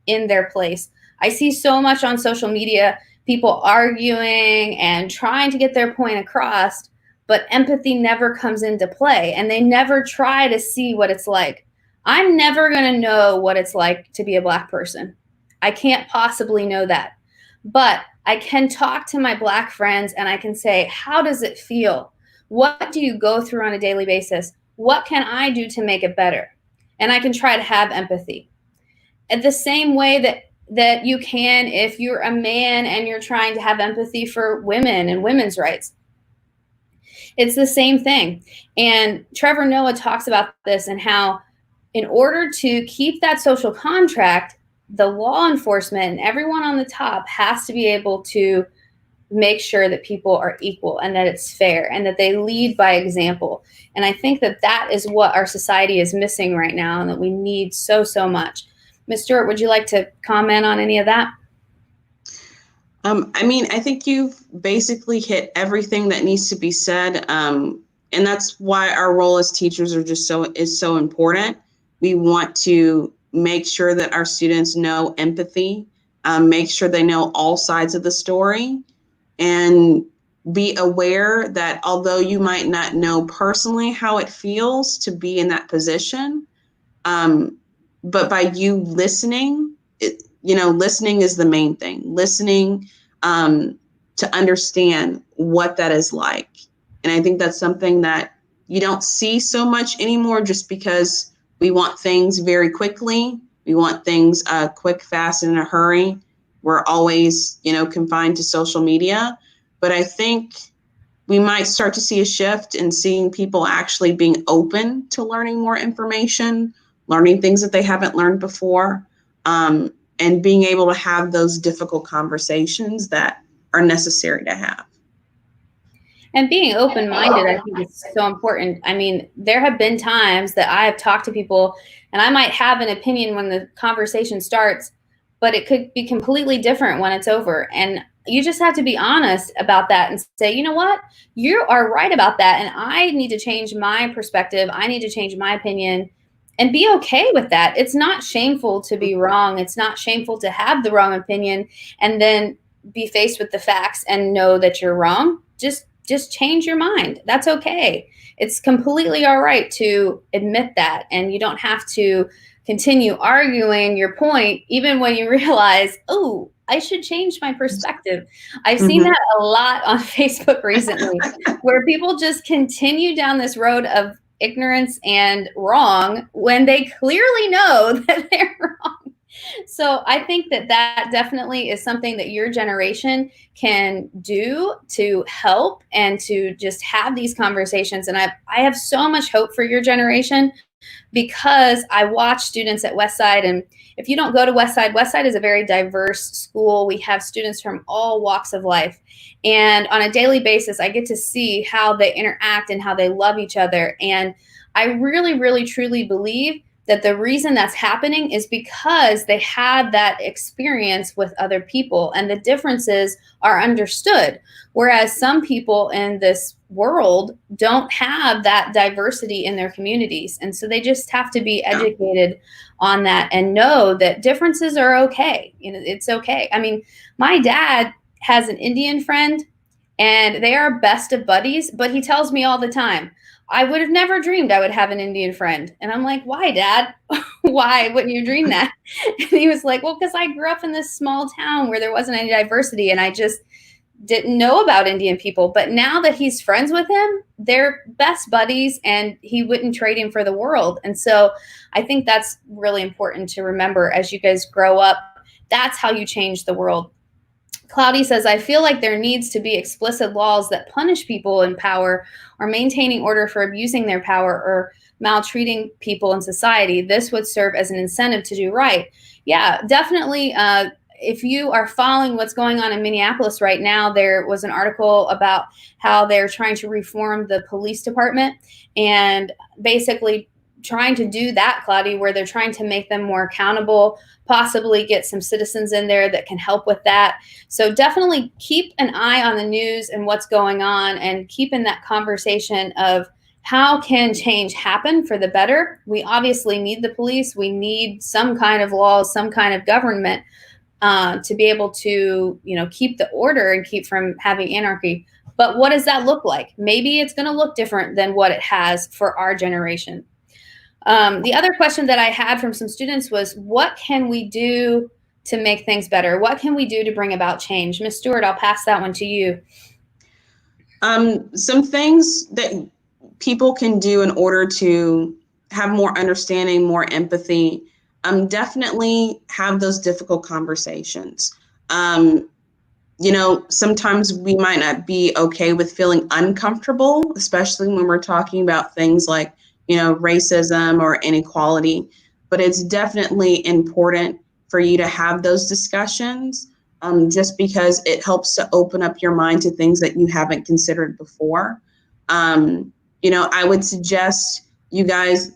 in their place. I see so much on social media, people arguing and trying to get their point across, but empathy never comes into play, and they never try to see what it's like. I'm never going to know what it's like to be a Black person. I can't possibly know that. But I can talk to my Black friends and I can say, how does it feel? What do you go through on a daily basis? What can I do to make it better? And I can try to have empathy. At the same way that you can if you're a man and you're trying to have empathy for women and women's rights. It's the same thing. And Trevor Noah talks about this and how in order to keep that social contract, the law enforcement and everyone on the top has to be able to make sure that people are equal and that it's fair and that they lead by example. And I think that that is what our society is missing right now and that we need so, so much. Ms. Stewart, would you like to comment on any of that? I mean, I think you've basically hit everything that needs to be said. And that's why our role as teachers is so important. We want to make sure that our students know empathy, make sure they know all sides of the story, and be aware that although you might not know personally how it feels to be in that position, um, but by you listening, listening is the main thing. Listening um, to understand what that is like. And I think that's something that you don't see so much anymore just because we want things very quickly. We want things quick, fast, and in a hurry. We're always, confined to social media. But I think we might start to see a shift in seeing people actually being open to learning more information, learning things that they haven't learned before, and being able to have those difficult conversations that are necessary to have. And being open-minded, I think, is so important. I mean, there have been times that I have talked to people and I might have an opinion when the conversation starts, but it could be completely different when it's over. And you just have to be honest about that and say, you know what, you are right about that. And I need to change my perspective. I need to change my opinion and be okay with that. It's not shameful to be wrong. It's not shameful to have the wrong opinion and then be faced with the facts and know that you're wrong. Just change your mind. That's okay. It's completely all right to admit that. And you don't have to continue arguing your point, even when you realize, oh, I should change my perspective. I've seen that a lot on Facebook recently, where people just continue down this road of ignorance and wrong when they clearly know that they're wrong. So I think that definitely is something that your generation can do to help and to just have these conversations. And I have so much hope for your generation because I watch students at Westside. And if you don't go to Westside is a very diverse school. We have students from all walks of life. And on a daily basis, I get to see how they interact and how they love each other. And I really, really, truly believe that the reason that's happening is because they had that experience with other people and the differences are understood. Whereas some people in this world don't have that diversity in their communities. And so they just have to be educated on that and know that differences are okay. It's okay. I mean, my dad has an Indian friend and they are best of buddies, but he tells me all the time, I would have never dreamed I would have an Indian friend. And I'm like, why, Dad? Why wouldn't you dream that? And he was like, well, because I grew up in this small town where there wasn't any diversity and I just didn't know about Indian people. But now that he's friends with him, they're best buddies and he wouldn't trade him for the world. And so I think that's really important to remember as you guys grow up. That's how you change the world. Cloudy says, I feel like there needs to be explicit laws that punish people in power or maintaining order for abusing their power or maltreating people in society. This would serve as an incentive to do right. Yeah, definitely. If you are following what's going on in Minneapolis right now, there was an article about how they're trying to reform the police department and basically trying to do that, Cloudy, where they're trying to make them more accountable, possibly get some citizens in there that can help with that. So definitely keep an eye on the news and what's going on and keep in that conversation of how can change happen for the better. We obviously need the police. We need some kind of laws, some kind of government to be able to, keep the order and keep from having anarchy. But what does that look like? Maybe it's going to look different than what it has for our generation. The other question that I had from some students was, what can we do to make things better? What can we do to bring about change? Ms. Stewart, I'll pass that one to you. Some things that people can do in order to have more understanding, more empathy, definitely have those difficult conversations. Sometimes we might not be okay with feeling uncomfortable, especially when we're talking about things like racism or inequality, but it's definitely important for you to have those discussions just because it helps to open up your mind to things that you haven't considered before. I would suggest you guys,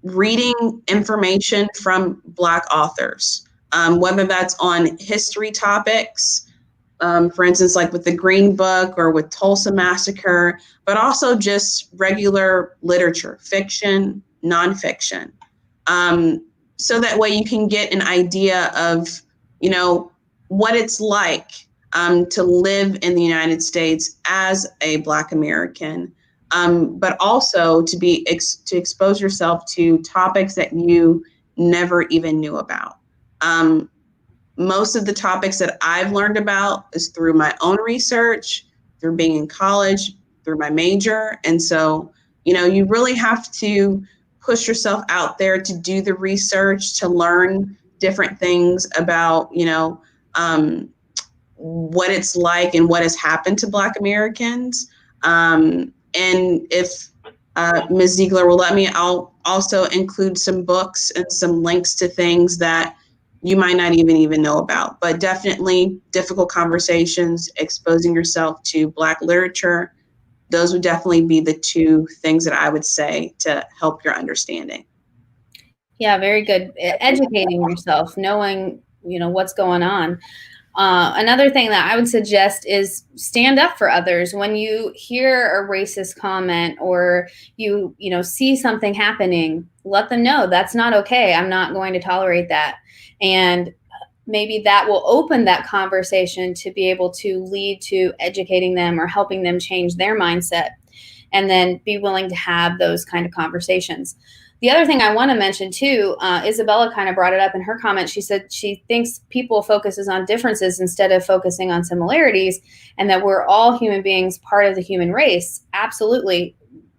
reading information from Black authors. whether that's on history topics, for instance, like with the Green Book or with Tulsa Massacre, but also just regular literature, fiction, nonfiction. So that way you can get an idea of, what it's like to live in the United States as a Black American, but also to expose yourself to topics that you never even knew about. Most of the topics that I've learned about is through my own research, through being in college, through my major. And so, you really have to push yourself out there to do the research, to learn different things about, what it's like and what has happened to Black Americans. And if Ms. Ziegler will let me, I'll also include some books and some links to things that you might not even know about, but definitely Difficult Conversations, exposing yourself to Black literature. Those would definitely be the two things that I would say to help your understanding. Yeah, very good. Educating yourself, knowing, what's going on. Another thing that I would suggest is stand up for others. When you hear a racist comment or you see something happening, let them know that's not okay. I'm not going to tolerate that. And maybe that will open that conversation to be able to lead to educating them or helping them change their mindset, and then be willing to have those kind of conversations. The other thing I want to mention too, Isabella kind of brought it up in her comment. She said she thinks people focuses on differences instead of focusing on similarities, and that we're all human beings, part of the human race. Absolutely.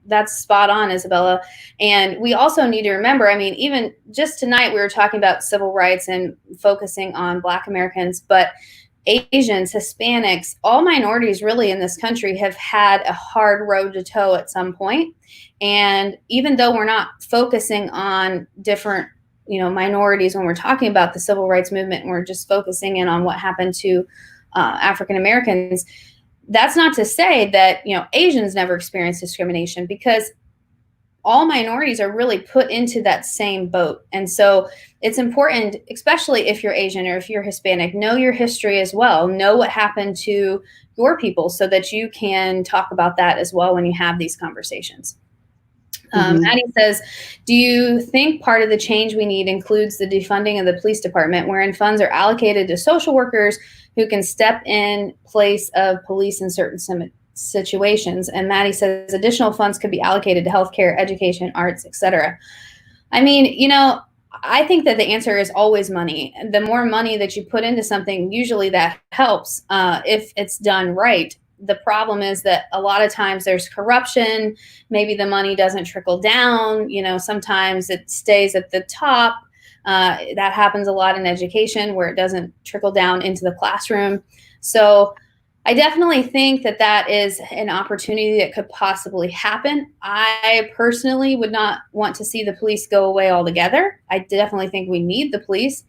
That's spot on, Isabella. And we also need to remember, even just tonight, we were talking about civil rights and focusing on Black Americans, but Asians, Hispanics, all minorities really in this country have had a hard road to toe at some point. And even though we're not focusing on different, minorities when we're talking about the civil rights movement, and we're just focusing in on what happened to African Americans, that's not to say that, Asians never experienced discrimination, because all minorities are really put into that same boat. And so it's important, especially if you're Asian or if you're Hispanic, know your history as well. Know what happened to your people so that you can talk about that as well when you have these conversations. Maddie says, do you think part of the change we need includes the defunding of the police department, wherein funds are allocated to social workers who can step in place of police in certain situations? And Maddie says additional funds could be allocated to healthcare, education, arts, etc. I think that the answer is always money. The more money that you put into something, usually that helps if it's done right. The problem is that a lot of times there's corruption. Maybe the money doesn't trickle down. Sometimes it stays at the top. That happens a lot in education, where it doesn't trickle down into the classroom. So I definitely think that that is an opportunity that could possibly happen. I personally would not want to see the police go away altogether. I definitely think we need the police.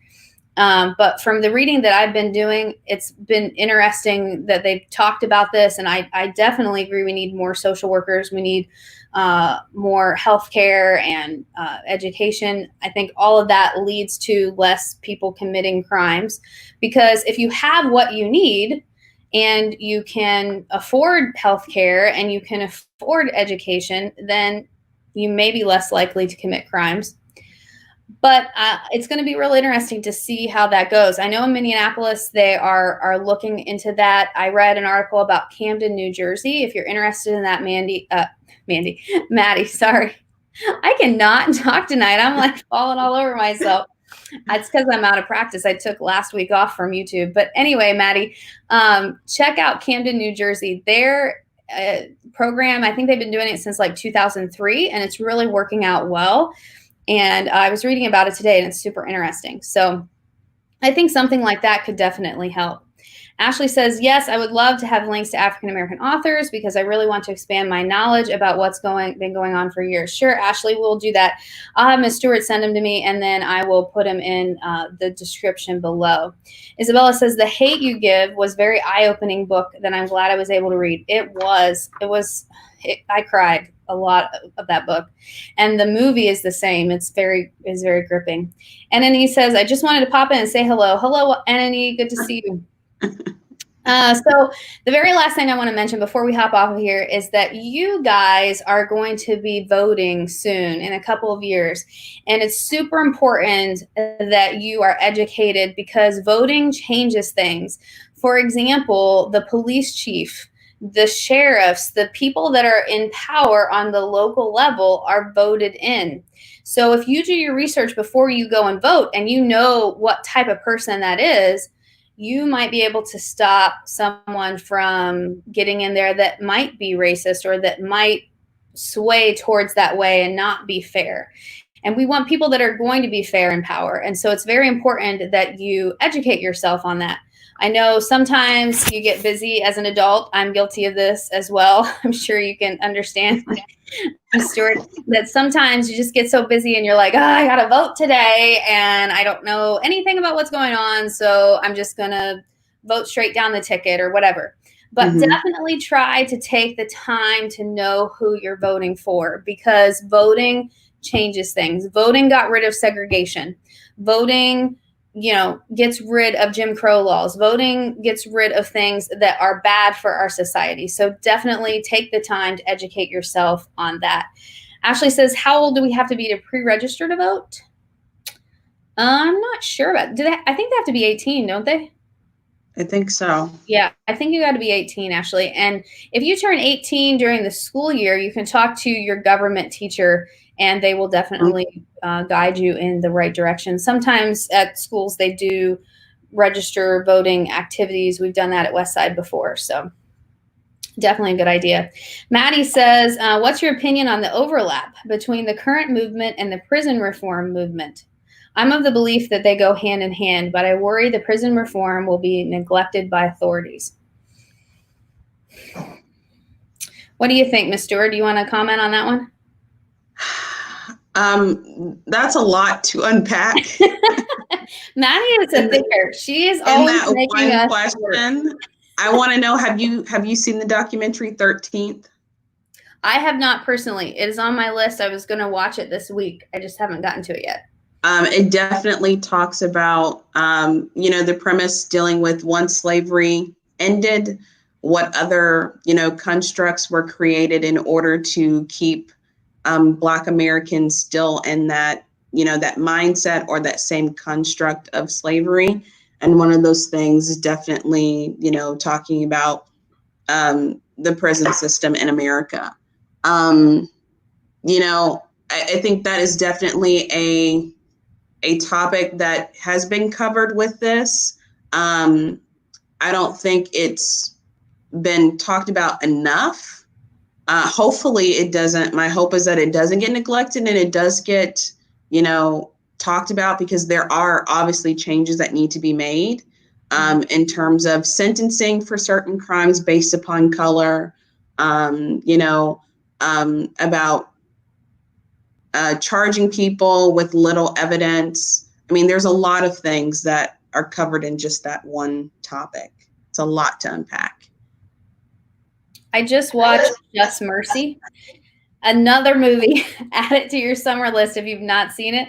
But from the reading that I've been doing, it's been interesting that they've talked about this. And I definitely agree we need more social workers. We need more healthcare and education. I think all of that leads to less people committing crimes, because if you have what you need and you can afford healthcare and you can afford education, then you may be less likely to commit crimes. But it's going to be really interesting to see how that goes. I know in Minneapolis, they are looking into that. I read an article about Camden, New Jersey. If you're interested in that, Maddie, sorry. I cannot talk tonight. I'm like falling all over myself. It's because I'm out of practice. I took last week off from YouTube. But anyway, Maddie, check out Camden, New Jersey. Their program, I think they've been doing it since like 2003, and it's really working out well. And I was reading about it today, and it's super interesting. So I think something like that could definitely help. Ashley says, yes, I would love to have links to African-American authors because I really want to expand my knowledge about what's been going on for years. Sure, Ashley, we'll do that. I'll have Ms. Stewart send them to me, and then I will put them in the description below. Isabella says, The Hate You Give was very eye-opening book that I'm glad I was able to read. I cried a lot of that book, and the movie is the same. It's very gripping. Anani says, I just wanted to pop in and say hello. Hello, Anani. Good to see you. So the very last thing I want to mention before we hop off of here is that you guys are going to be voting soon in a couple of years. And it's super important that you are educated because voting changes things. For example, the police chief, the sheriffs, the people that are in power on the local level are voted in. So if you do your research before you go and vote and you know what type of person that is, you might be able to stop someone from getting in there that might be racist or that might sway towards that way and not be fair. And we want people that are going to be fair in power. And so it's very important that you educate yourself on that. I know sometimes you get busy as an adult. I'm guilty of this as well. I'm sure you can understand, Stuart, that sometimes you just get so busy and you're like, I got to vote today and I don't know anything about what's going on. So I'm just going to vote straight down the ticket or whatever. But definitely try to take the time to know who you're voting for because voting changes things. Voting got rid of segregation. Voting gets rid of Jim Crow laws. Voting gets rid of things that are bad for our society. So definitely take the time to educate yourself on that. Ashley says, how old do we have to be to pre-register to vote? I'm not sure about it. I think they have to be 18, don't they? I think so. Yeah, I think you got to be 18, Ashley. And if you turn 18 during the school year, you can talk to your government teacher and they will definitely guide you in the right direction. Sometimes at schools, they do register voting activities. We've done that at Westside before. So definitely a good idea. Maddie says, what's your opinion on the overlap between the current movement and the prison reform movement? I'm of the belief that they go hand in hand, but I worry the prison reform will be neglected by authorities. What do you think, Ms. Stewart? Do you want to comment on that one? That's a lot to unpack. Maddie is a thinker. She is always making us question. Work. I want to know, have you seen the documentary 13th? I have not personally. It is on my list. I was going to watch it this week. I just haven't gotten to it yet. It definitely talks about, the premise dealing with once slavery ended, what other, constructs were created in order to keep Black Americans still in that, that mindset or that same construct of slavery. And one of those things is definitely, talking about the prison system in America. I think that is definitely a topic that has been covered with this. I don't think it's been talked about enough. Hopefully it doesn't. My hope is that it doesn't get neglected and it does get, talked about because there are obviously changes that need to be made in terms of sentencing for certain crimes based upon color, about charging people with little evidence. I mean, there's a lot of things that are covered in just that one topic. It's a lot to unpack. I just watched Just Mercy, another movie. Add it to your summer list if you've not seen it.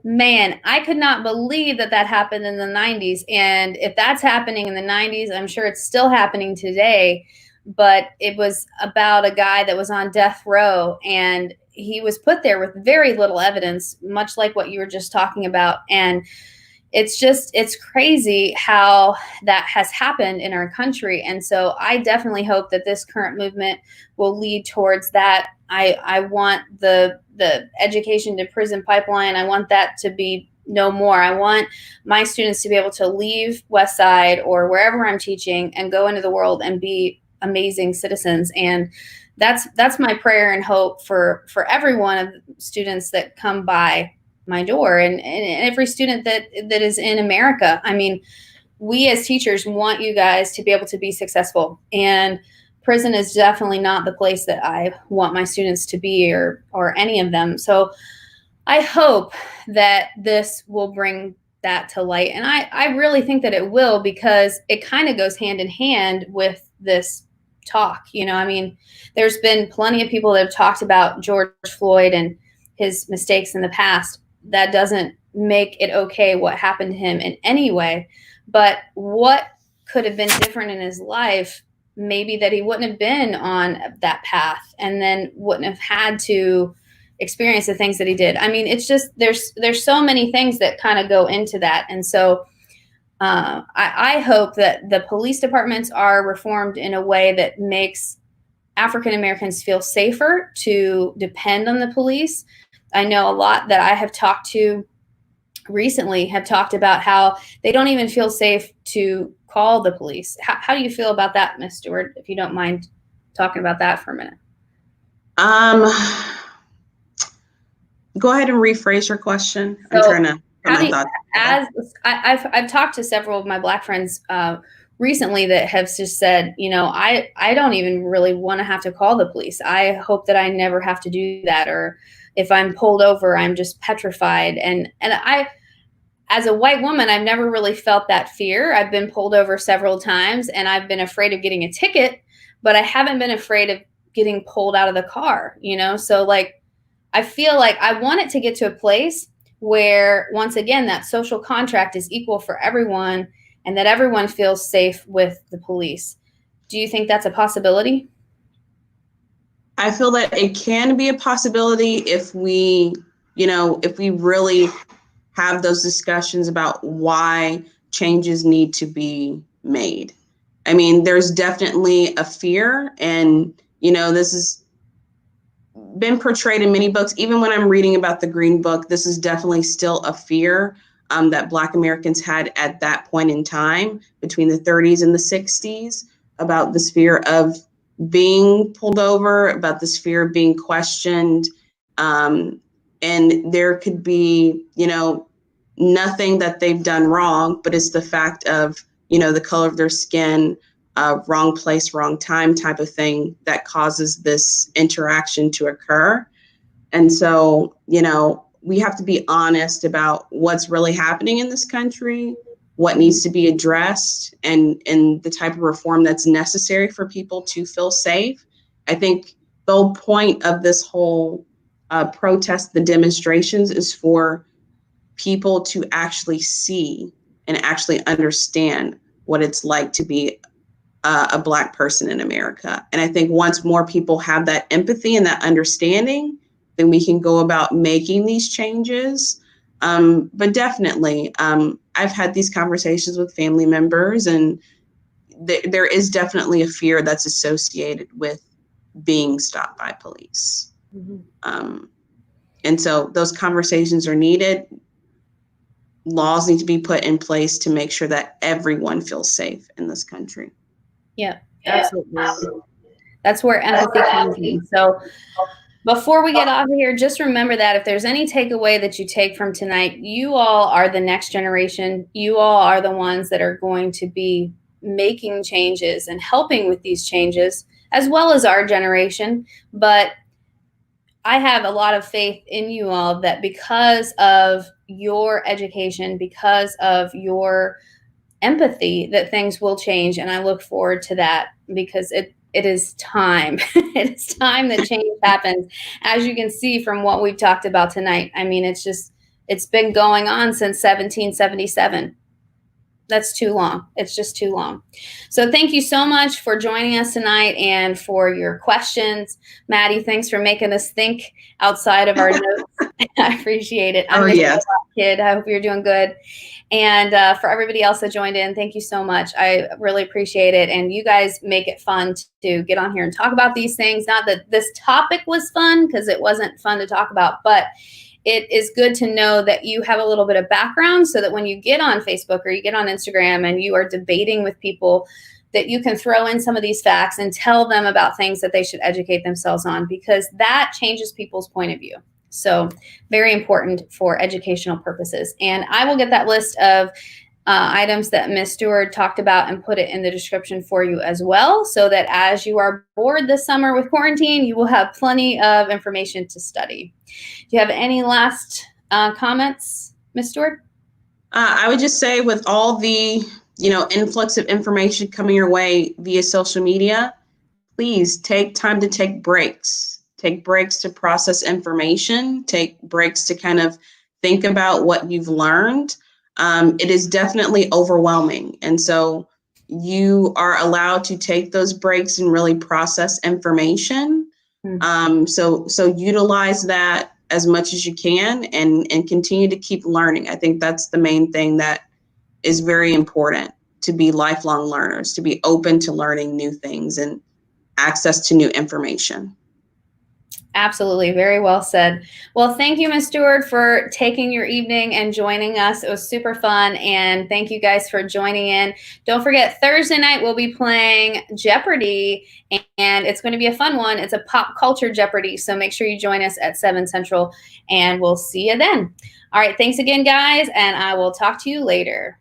Man, I could not believe that happened in the 90s. And if that's happening in the 90s, I'm sure it's still happening today. But it was about a guy that was on death row and he was put there with very little evidence, much like what you were just talking about. And it's crazy how that has happened in our country. And so I definitely hope that this current movement will lead towards that. I want the education to prison pipeline. I want that to be no more. I want my students to be able to leave Westside or wherever I'm teaching and go into the world and be amazing citizens. And that's my prayer and hope for every one of the students that come by my door and every student that is in America. I mean, we as teachers want you guys to be able to be successful, and prison is definitely not the place that I want my students to be, or any of them. So I hope that this will bring that to light. And I really think that it will, because it kind of goes hand in hand with this talk. You know, I mean, there's been plenty of people that have talked about George Floyd and his mistakes in the past. That doesn't make it okay what happened to him in any way. But what could have been different in his life, maybe that he wouldn't have been on that path, and then wouldn't have had to experience the things that he did. I mean, it's just, there's so many things that kind of go into that. And so I hope that the police departments are reformed in a way that makes African Americans feel safer to depend on the police. I know a lot that I have talked to recently have talked about how they don't even feel safe to call the police. How do you feel about that, Ms. Stewart, if you don't mind talking about that for a minute? Go ahead and rephrase your question. I'm trying to put my thoughts. I've talked to several of my Black friends recently that have just said, you know, I don't even really want to have to call the police. I hope that I never have to do that. Or if I'm pulled over, I'm just petrified. And I, as a white woman, I've never really felt that fear. I've been pulled over several times, and I've been afraid of getting a ticket, but I haven't been afraid of getting pulled out of the car, you know? So like, I feel like I want it to get to a place where, once again, that social contract is equal for everyone, and that everyone feels safe with the police. Do you think that's a possibility? I feel that it can be a possibility if we, you know, if we really have those discussions about why changes need to be made. I mean, there's definitely a fear, and, you know, this has been portrayed in many books. Even when I'm reading about the Green Book, this is definitely still a fear that Black Americans had at that point in time, between the 30s and the 60s, about this fear of being pulled over, about this fear of being questioned. And there could be, you know, nothing that they've done wrong, but it's the fact of, you know, the color of their skin, wrong place, wrong time type of thing that causes this interaction to occur. And so, you know, we have to be honest about what's really happening in this country, what needs to be addressed, and the type of reform that's necessary for people to feel safe. I think the whole point of this whole protest, the demonstrations, is for people to actually see and actually understand what it's like to be a Black person in America. And I think once more people have that empathy and that understanding, then we can go about making these changes. But definitely, I've had these conversations with family members, and there is definitely a fear that's associated with being stopped by police. Mm-hmm. And so those conversations are needed. Laws need to be put in place to make sure that everyone feels safe in this country. Yeah, absolutely. That's where empathy comes in. So before we get off of here, just remember that if there's any takeaway that you take from tonight, you all are the next generation. You all are the ones that are going to be making changes and helping with these changes, as well as our generation. But I have a lot of faith in you all that because of your education, because of your empathy, that things will change. And I look forward to that, because it is time. It is time that change happens. As you can see from what we've talked about tonight, I mean, it's been going on since 1777. That's too long. It's just too long. So thank you so much for joining us tonight and for your questions. Maddie, thanks for making us think outside of our notes. I appreciate it. I miss you a lot, kid. I hope you're doing good. And for everybody else that joined in, thank you so much. I really appreciate it. And you guys make it fun to get on here and talk about these things. Not that this topic was fun, because it wasn't fun to talk about, but it is good to know that you have a little bit of background, so that when you get on Facebook or you get on Instagram and you are debating with people, that you can throw in some of these facts and tell them about things that they should educate themselves on, because that changes people's point of view. So very important for educational purposes. And I will get that list of items that Miss Stewart talked about and put it in the description for you as well, so that as you are bored this summer with quarantine, you will have plenty of information to study. Do you have any last comments, Miss Stewart? I would just say, with all the influx of information coming your way via social media, please take time to take breaks. Take breaks to process information. Take breaks to kind of think about what you've learned. It is definitely overwhelming. And so you are allowed to take those breaks and really process information. So utilize that as much as you can, and continue to keep learning. I think that's the main thing that is very important, to be lifelong learners, to be open to learning new things and access to new information. Absolutely. Very well said. Well, thank you, Ms. Stewart, for taking your evening and joining us. It was super fun. And thank you guys for joining in. Don't forget, Thursday night, we'll be playing Jeopardy, and it's going to be a fun one. It's a pop culture Jeopardy. So make sure you join us at 7 Central, and we'll see you then. All right. Thanks again, guys. And I will talk to you later.